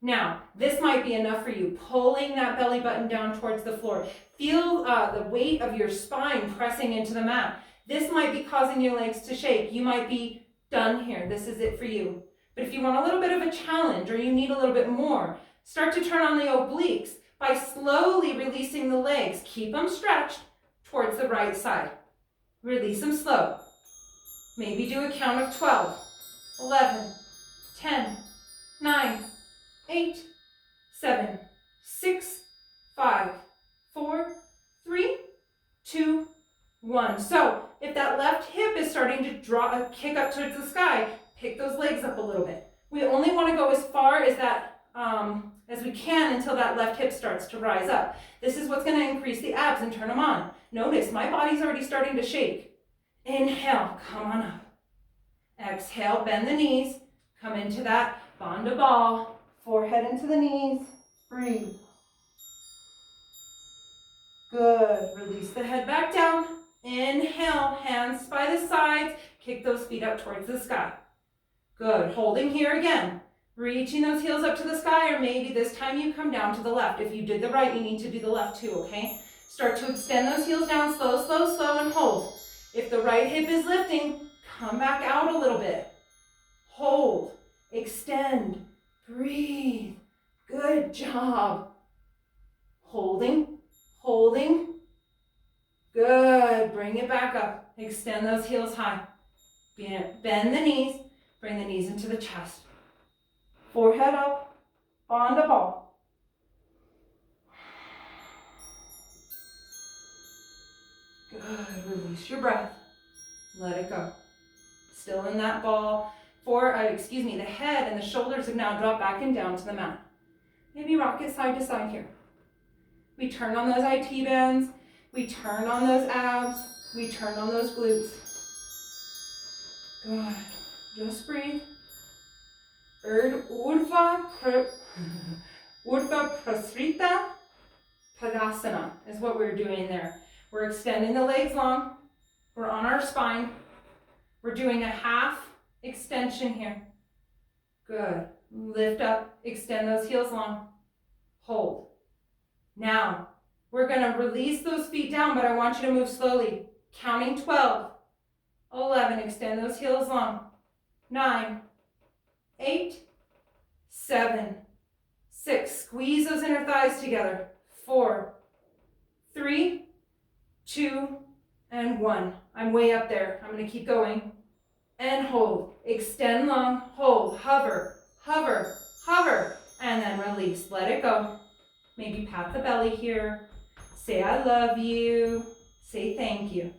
Now, this might be enough for you, pulling that belly button down towards the floor. Feel the weight of your spine pressing into the mat. This might be causing your legs to shake. You might be done here. This is it for you. But if you want a little bit of a challenge or you need a little bit more, start to turn on the obliques by slowly releasing the legs. Keep them stretched towards the right side. Release them slow. Maybe do a count of 12, 11, 10, 9, 8, 7, 6, 5, 4, 3, 2, 1. So if that left hip is starting to kick up towards the sky, pick those legs up a little bit. We only want to go as far as that as we can until that left hip starts to rise up. This is what's going to increase the abs and turn them on. Notice my body's already starting to shake. Inhale, come on up. Exhale, bend the knees. Come into that bandha ball. Forehead into the knees. Breathe. Good. Release the head back down. Inhale, hands by the sides. Kick those feet up towards the sky. Good. Holding here again. Reaching those heels up to the sky, or maybe this time you come down to the left. If you did the right, you need to do the left too, okay? Start to extend those heels down, slow, slow, slow, and hold. If the right hip is lifting, come back out a little bit. Hold, extend, breathe. Good job. Holding, holding. Good. Bring it back up. Extend those heels high. Bend the knees. Bring the knees into the chest. Forehead up. On the ball. Good. Release your breath. Let it go. Still in that ball. The head and the shoulders have now dropped back and down to the mat. Maybe rock it side to side here. We turn on those IT bands. We turn on those abs. We turn on those glutes. Good. Just breathe. Urdhva Prasrita Padasana is what we're doing there. We're extending the legs long. We're on our spine. We're doing a half extension here. Good. Lift up, extend those heels long. Hold. Now, we're gonna release those feet down, but I want you to move slowly. Counting 12, 11, extend those heels long. 9, 8, 7, 6, squeeze those inner thighs together. 4, 3, 2, and 1. I'm way up there. I'm gonna keep going. And hold, extend long, hold, hover, hover, hover, and then release, let it go. Maybe pat the belly here, say I love you, say thank you.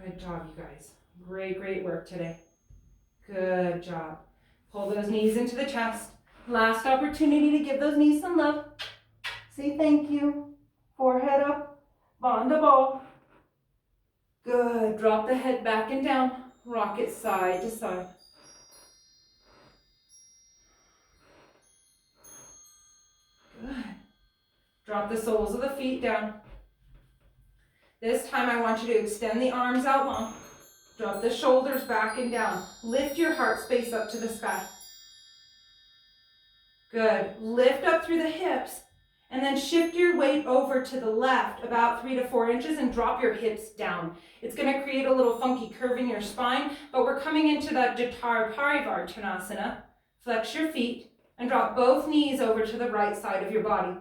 Good job, you guys. Great, great work today. Good job. Pull those knees into the chest. Last opportunity to give those knees some love. Say thank you. Forehead up, bond the ball. Good. Drop the head back and down. Rock it side to side. Good. Drop the soles of the feet down. This time I want you to extend the arms out long. Drop the shoulders back and down. Lift your heart space up to the sky. Good. Lift up through the hips. And then shift your weight over to the left about 3 to 4 inches and drop your hips down. It's going to create a little funky curve in your spine, but we're coming into that Jatara Parivartanasana. Flex your feet and drop both knees over to the right side of your body.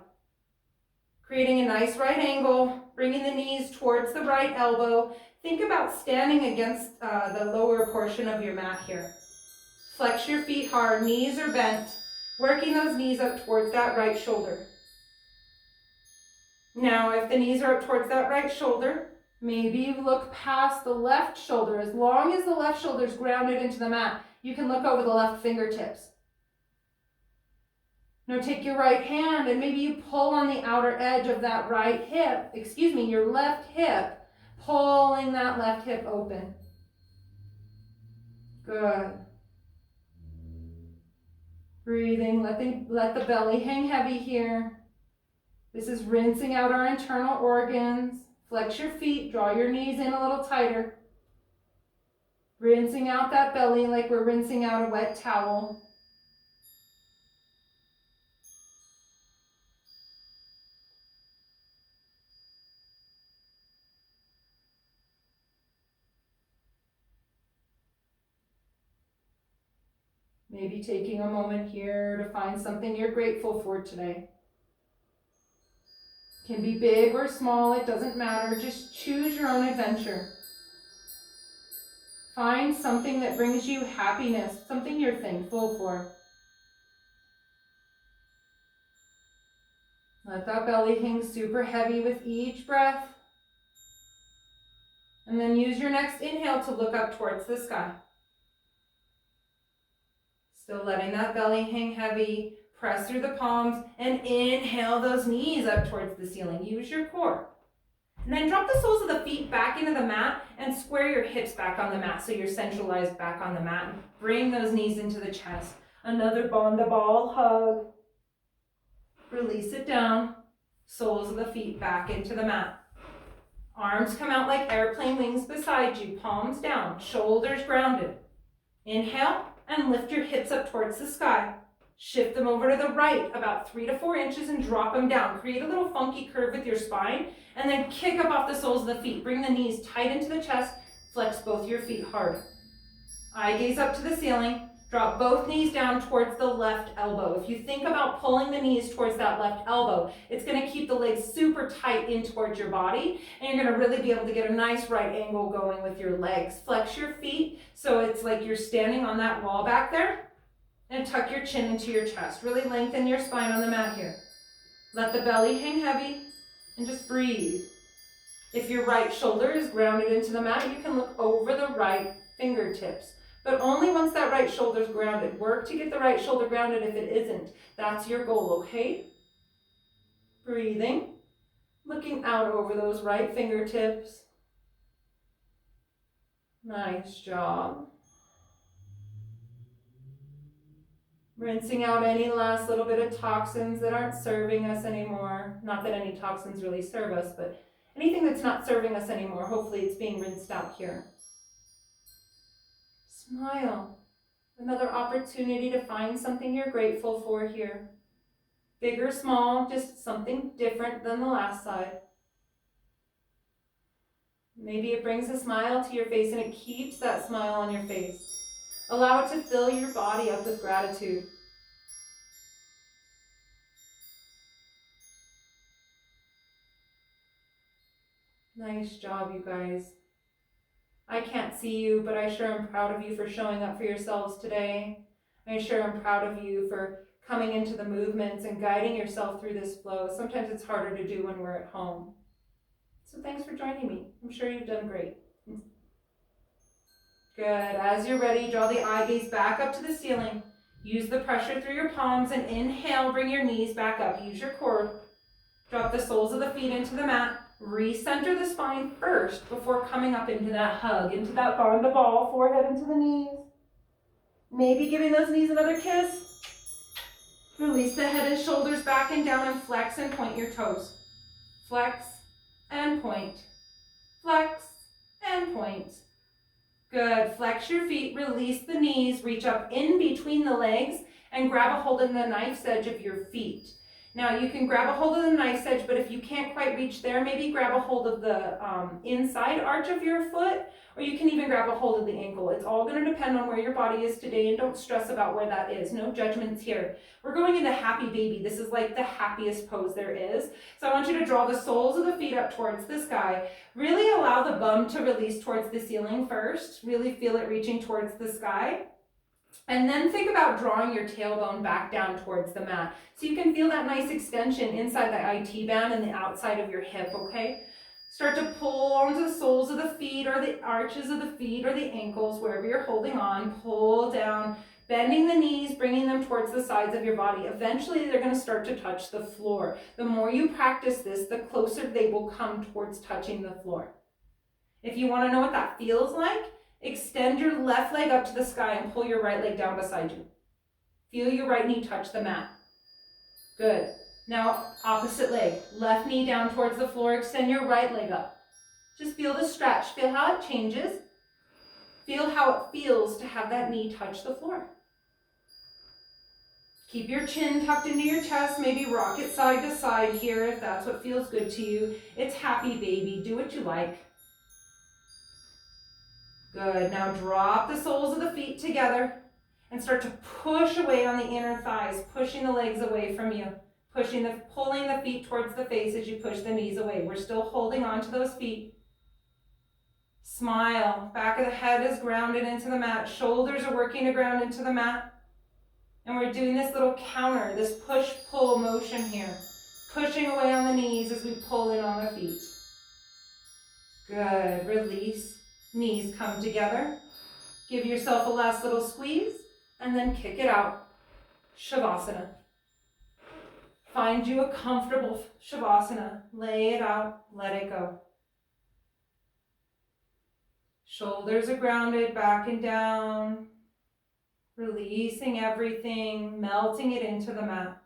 Creating a nice right angle, bringing the knees towards the right elbow. Think about standing against the lower portion of your mat here. Flex your feet hard, knees are bent, working those knees up towards that right shoulder. Now, if the knees are up towards that right shoulder, maybe you look past the left shoulder. As long as the left shoulder is grounded into the mat, you can look over the left fingertips. Now take your right hand and maybe you pull on the outer edge of that right hip, your left hip, pulling that left hip open. Good. Breathing, let the belly hang heavy here. This is rinsing out our internal organs. Flex your feet, draw your knees in a little tighter. Rinsing out that belly like we're rinsing out a wet towel. Maybe taking a moment here to find something you're grateful for today. Can be big or small, it doesn't matter. Just choose your own adventure. Find something that brings you happiness, something you're thankful for. Let that belly hang super heavy with each breath. And then use your next inhale to look up towards the sky. Still letting that belly hang heavy. Press through the palms and inhale those knees up towards the ceiling. Use your core. And then drop the soles of the feet back into the mat and square your hips back on the mat so you're centralized back on the mat. Bring those knees into the chest. Another Bandha ball hug. Release it down. Soles of the feet back into the mat. Arms come out like airplane wings beside you, palms down, shoulders grounded. Inhale and lift your hips up towards the sky. Shift them over to the right about 3 to 4 inches and drop them down. Create a little funky curve with your spine and then kick up off the soles of the feet. Bring the knees tight into the chest. Flex both your feet hard. Eye gaze up to the ceiling. Drop both knees down towards the left elbow. If you think about pulling the knees towards that left elbow, it's going to keep the legs super tight in towards your body, and you're going to really be able to get a nice right angle going with your legs. Flex your feet so it's like you're standing on that wall back there, and tuck your chin into your chest. Really lengthen your spine on the mat here. Let the belly hang heavy, and just breathe. If your right shoulder is grounded into the mat, you can look over the right fingertips. But only once that right shoulder is grounded. Work to get the right shoulder grounded if it isn't. That's your goal, okay? Breathing. Looking out over those right fingertips. Nice job. Rinsing out any last little bit of toxins that aren't serving us anymore. Not that any toxins really serve us, but anything that's not serving us anymore, hopefully it's being rinsed out here. Smile. Another opportunity to find something you're grateful for here. Big or small, just something different than the last side. Maybe it brings a smile to your face and it keeps that smile on your face. Allow it to fill your body up with gratitude. Nice job, you guys. I can't see you, but I sure am proud of you for showing up for yourselves today. I sure am proud of you for coming into the movements and guiding yourself through this flow. Sometimes it's harder to do when we're at home. So thanks for joining me. I'm sure you've done great. Good. As you're ready, draw the eye gaze back up to the ceiling. Use the pressure through your palms and inhale, bring your knees back up. Use your core. Drop the soles of the feet into the mat. Recenter the spine first before coming up into that hug, into that barn to ball, forehead into the knees. Maybe giving those knees another kiss. Release the head and shoulders back and down and flex and point your toes. Flex and point. Flex and point. Good. Flex your feet, release the knees, reach up in between the legs and grab a hold of the knife's edge of your feet. Now you can grab a hold of the knife's edge, but if you can't quite reach there, maybe grab a hold of the inside arch of your foot, or you can even grab a hold of the ankle. It's all going to depend on where your body is today, and don't stress about where that is. No judgments here. We're going into happy baby. This is like the happiest pose there is. So I want you to draw the soles of the feet up towards the sky. Really allow the bum to release towards the ceiling first. Really feel it reaching towards the sky. And then think about drawing your tailbone back down towards the mat. So you can feel that nice extension inside the IT band and the outside of your hip, okay? Start to pull onto the soles of the feet or the arches of the feet or the ankles, wherever you're holding on. Pull down, bending the knees, bringing them towards the sides of your body. Eventually, they're going to start to touch the floor. The more you practice this, the closer they will come towards touching the floor. If you want to know what that feels like, extend your left leg up to the sky and pull your right leg down beside you. Feel your right knee touch the mat. Good. Now, opposite leg. Left knee down towards the floor. Extend your right leg up. Just feel the stretch. Feel how it changes. Feel how it feels to have that knee touch the floor. Keep your chin tucked into your chest. Maybe rock it side to side here if that's what feels good to you. It's happy baby. Do what you like. Good. Now drop the soles of the feet together and start to push away on the inner thighs, pushing the legs away from you, pulling the feet towards the face as you push the knees away. We're still holding on to those feet. Smile. Back of the head is grounded into the mat. Shoulders are working to ground into the mat. And we're doing this little counter, this push-pull motion here. Pushing away on the knees as we pull in on the feet. Good. Release. Knees come together. Give yourself a last little squeeze and then kick it out. Shavasana. Find you a comfortable Shavasana. Lay it out. Let it go. Shoulders are grounded back and down. Releasing everything, melting it into the mat.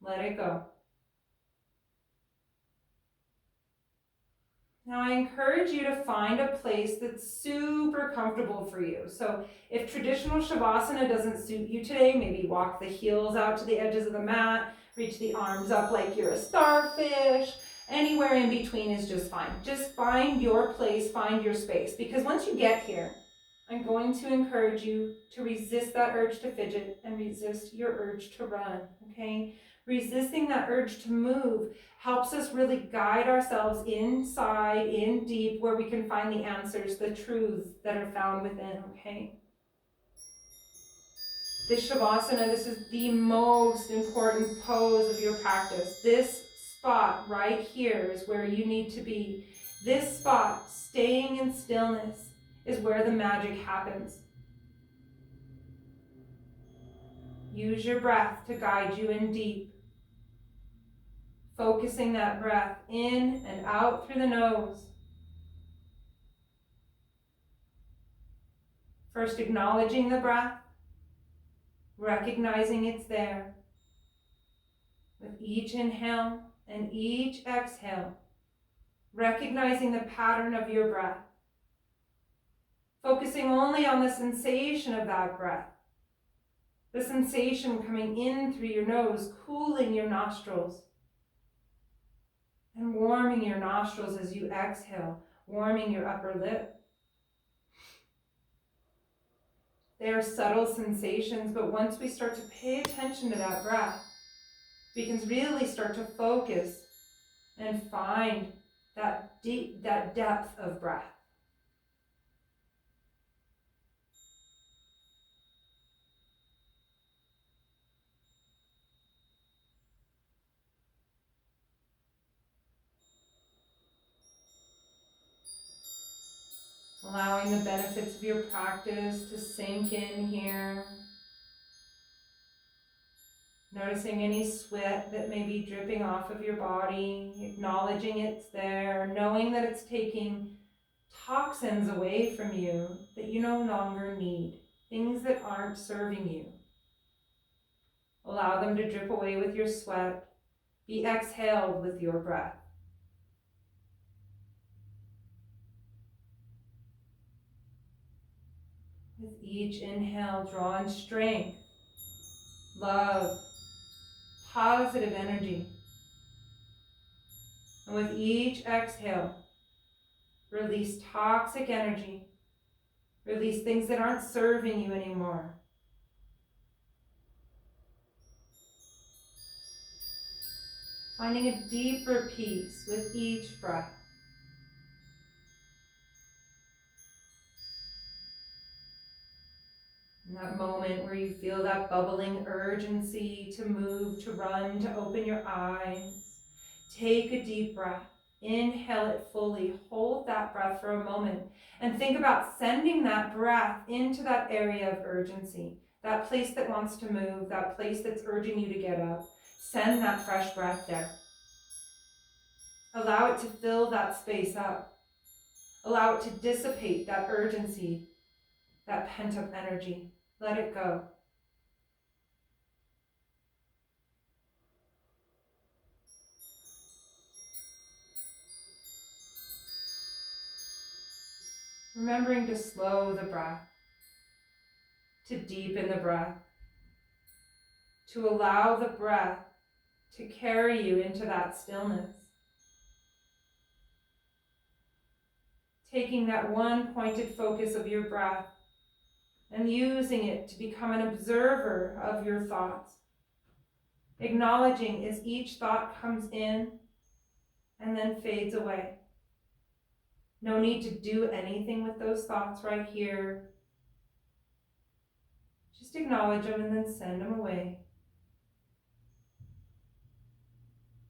Let it go. Now I encourage you to find a place that's super comfortable for you. So if traditional Shavasana doesn't suit you today, maybe walk the heels out to the edges of the mat, reach the arms up like you're a starfish. Anywhere in between is just fine. Just find your place, find your space. Because once you get here, I'm going to encourage you to resist that urge to fidget and resist your urge to run, okay? Resisting that urge to move helps us really guide ourselves inside, in deep, where we can find the answers, the truths that are found within, okay? This Shavasana, this is the most important pose of your practice. This spot right here is where you need to be. This spot, staying in stillness, is where the magic happens. Use your breath to guide you in deep. Focusing that breath in and out through the nose. First, acknowledging the breath, recognizing it's there. With each inhale and each exhale, recognizing the pattern of your breath. Focusing only on the sensation of that breath. The sensation coming in through your nose, cooling your nostrils. And warming your nostrils as you exhale, warming your upper lip. They are subtle sensations, but once we start to pay attention to that breath, we can really start to focus and find that depth of breath. Allowing the benefits of your practice to sink in here. Noticing any sweat that may be dripping off of your body, acknowledging it's there, knowing that it's taking toxins away from you that you no longer need, things that aren't serving you. Allow them to drip away with your sweat, be exhaled with your breath. With each inhale, draw in strength, love, positive energy. And with each exhale, release toxic energy. Release things that aren't serving you anymore. Finding a deeper peace with each breath. In that moment where you feel that bubbling urgency to move, to run, to open your eyes, take a deep breath. Inhale it fully. Hold that breath for a moment and think about sending that breath into that area of urgency, that place that wants to move, that place that's urging you to get up. Send that fresh breath there. Allow it to fill that space up. Allow it to dissipate that urgency, that pent-up energy. Let it go. Remembering to slow the breath, to deepen the breath, to allow the breath to carry you into that stillness. Taking that one pointed focus of your breath and using it to become an observer of your thoughts. Acknowledging as each thought comes in and then fades away. No need to do anything with those thoughts right here. Just acknowledge them and then send them away.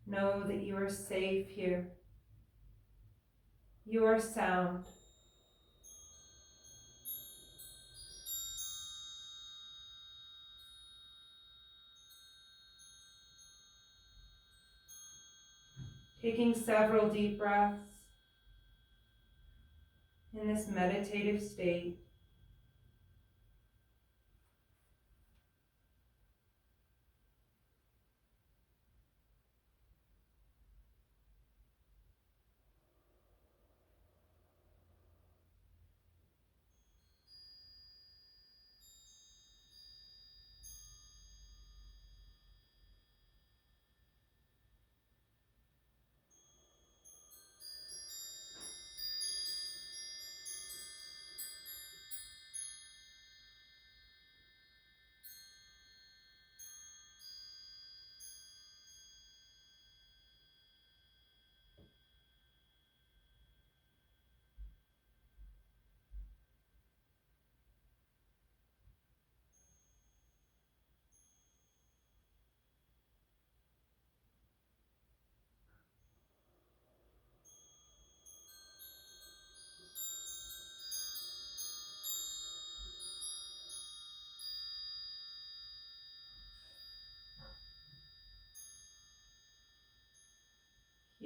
Know that you are safe here. You are sound. Taking several deep breaths in this meditative state.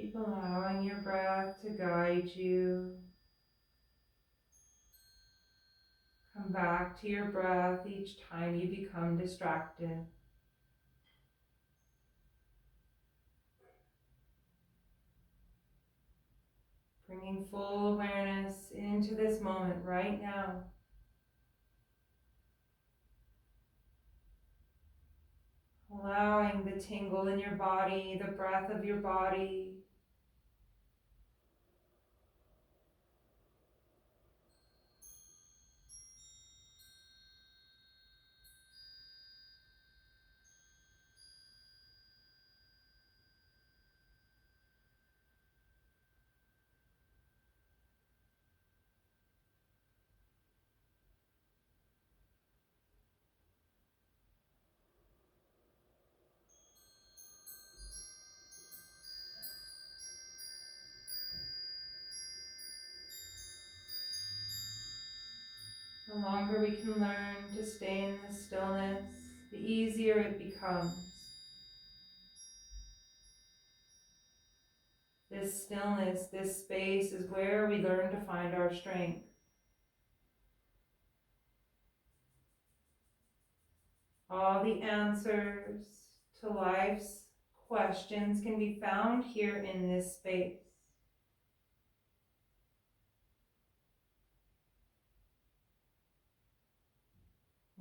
Keep allowing your breath to guide you. Come back to your breath each time you become distracted. Bringing full awareness into this moment right now. Allowing the tingle in your body, the breath of your body. The longer we can learn to stay in the stillness, the easier it becomes. This stillness, this space is where we learn to find our strength. All the answers to life's questions can be found here in this space.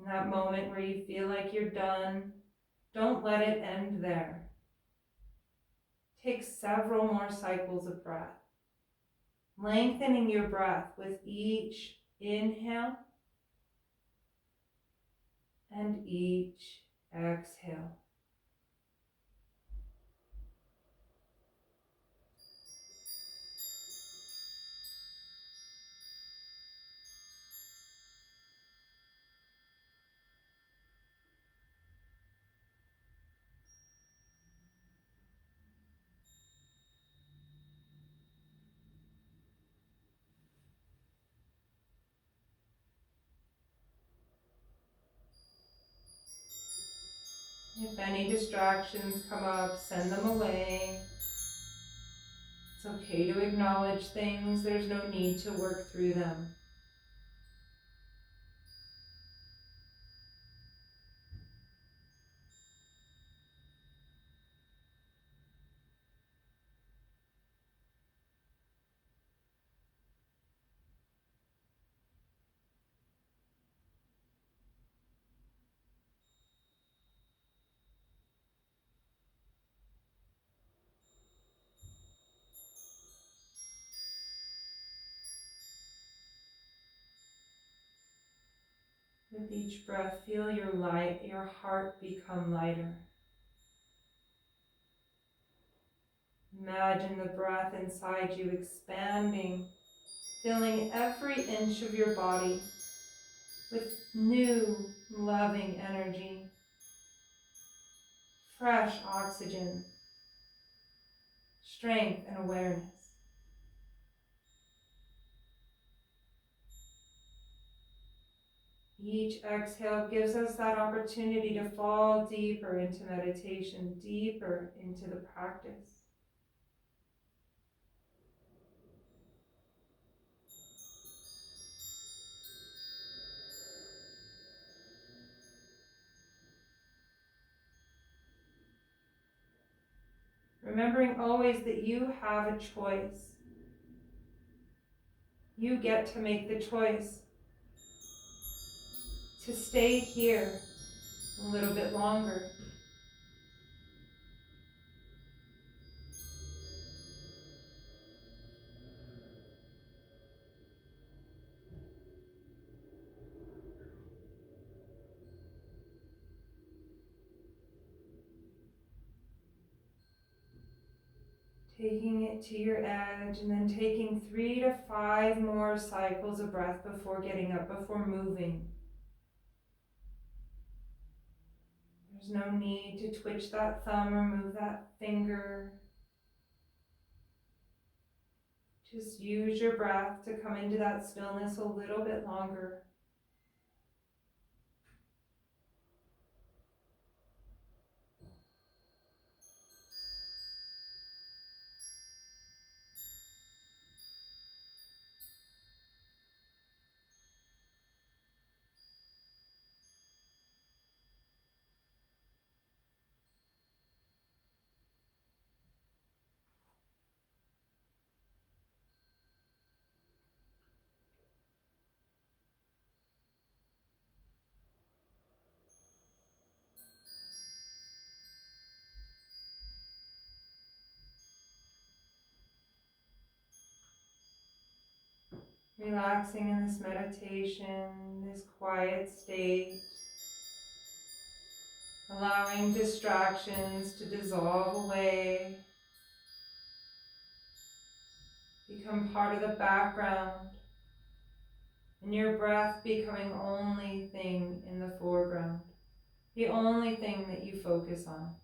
In that moment where you feel like you're done, don't let it end there. Take several more cycles of breath, lengthening your breath with each inhale and each exhale. If any distractions come up, send them away. It's okay to acknowledge things. There's no need to work through them. With each breath, feel your heart become lighter. Imagine the breath inside you expanding, filling every inch of your body with new, loving energy, fresh oxygen, strength, and awareness. Each exhale gives us that opportunity to fall deeper into meditation, deeper into the practice. Remembering always that you have a choice. You get to make the choice to stay here a little bit longer. Taking it to your edge and then taking 3 to 5 more cycles of breath before getting up, before moving. There's no need to twitch that thumb or move that finger. Just use your breath to come into that stillness a little bit longer. Relaxing in this meditation, this quiet state. Allowing distractions to dissolve away. Become part of the background. And your breath becoming only thing in the foreground. The only thing that you focus on.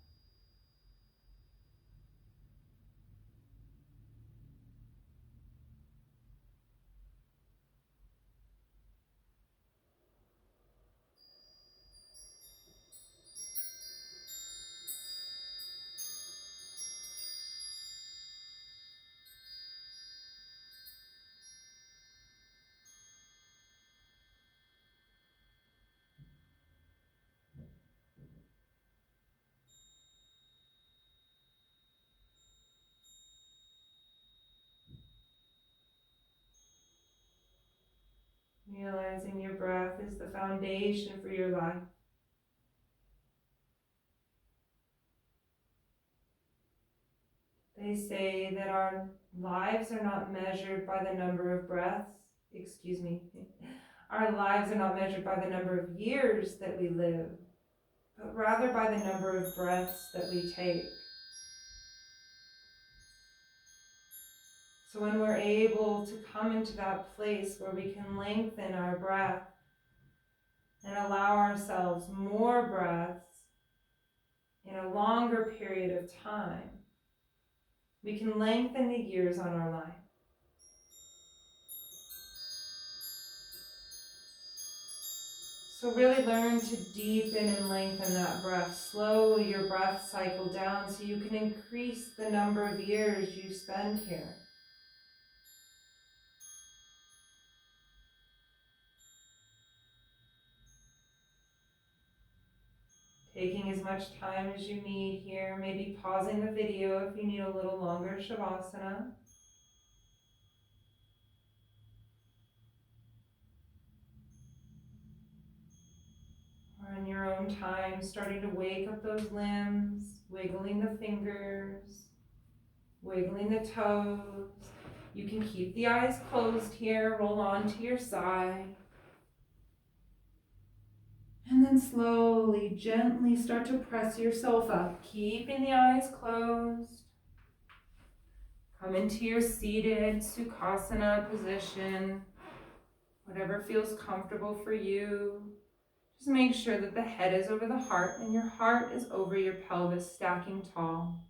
Realizing your breath is the foundation for your life. They say that our lives are not measured by the number of breaths, our lives are not measured by the number of years that we live, but rather by the number of breaths that we take. So when we're able to come into that place where we can lengthen our breath and allow ourselves more breaths in a longer period of time, we can lengthen the years on our life. So really learn to deepen and lengthen that breath. Slow your breath cycle down so you can increase the number of years you spend here. Taking as much time as you need here, maybe pausing the video if you need a little longer Shavasana. Or in your own time, starting to wake up those limbs, wiggling the fingers, wiggling the toes. You can keep the eyes closed here, roll onto your side. And then slowly, gently start to press yourself up, keeping the eyes closed. Come into your seated Sukhasana position, whatever feels comfortable for you. Just make sure that the head is over the heart and your heart is over your pelvis, stacking tall.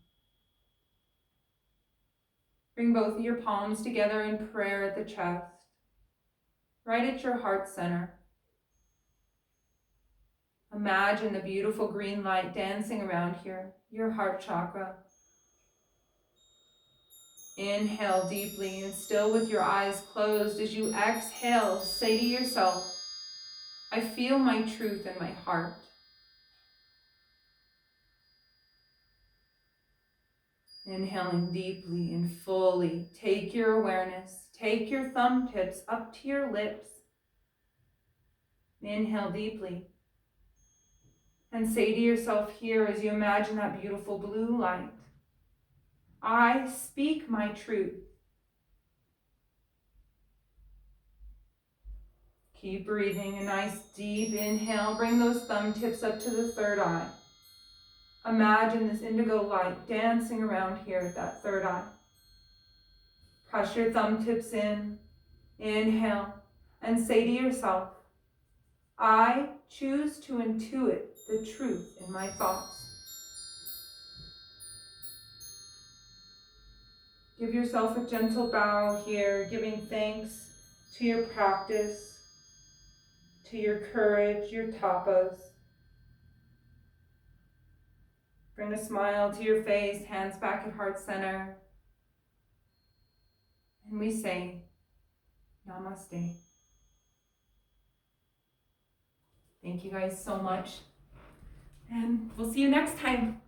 Bring both of your palms together in prayer at the chest, right at your heart center. Imagine the beautiful green light dancing around here, your heart chakra. Inhale deeply and still with your eyes closed. As you exhale, say to yourself, I feel my truth in my heart. Inhaling deeply and fully, take your awareness, take your thumb tips up to your lips. Inhale deeply. And say to yourself here as you imagine that beautiful blue light, I speak my truth. Keep breathing, a nice deep inhale. Bring those thumb tips up to the third eye. Imagine this indigo light dancing around here at that third eye. Press your thumb tips in, inhale, and say to yourself, I choose to intuit the truth in my thoughts. Give yourself a gentle bow here, giving thanks to your practice, to your courage, your tapas. Bring a smile to your face, hands back at heart center. And we say, Namaste. Thank you guys so much. And we'll see you next time.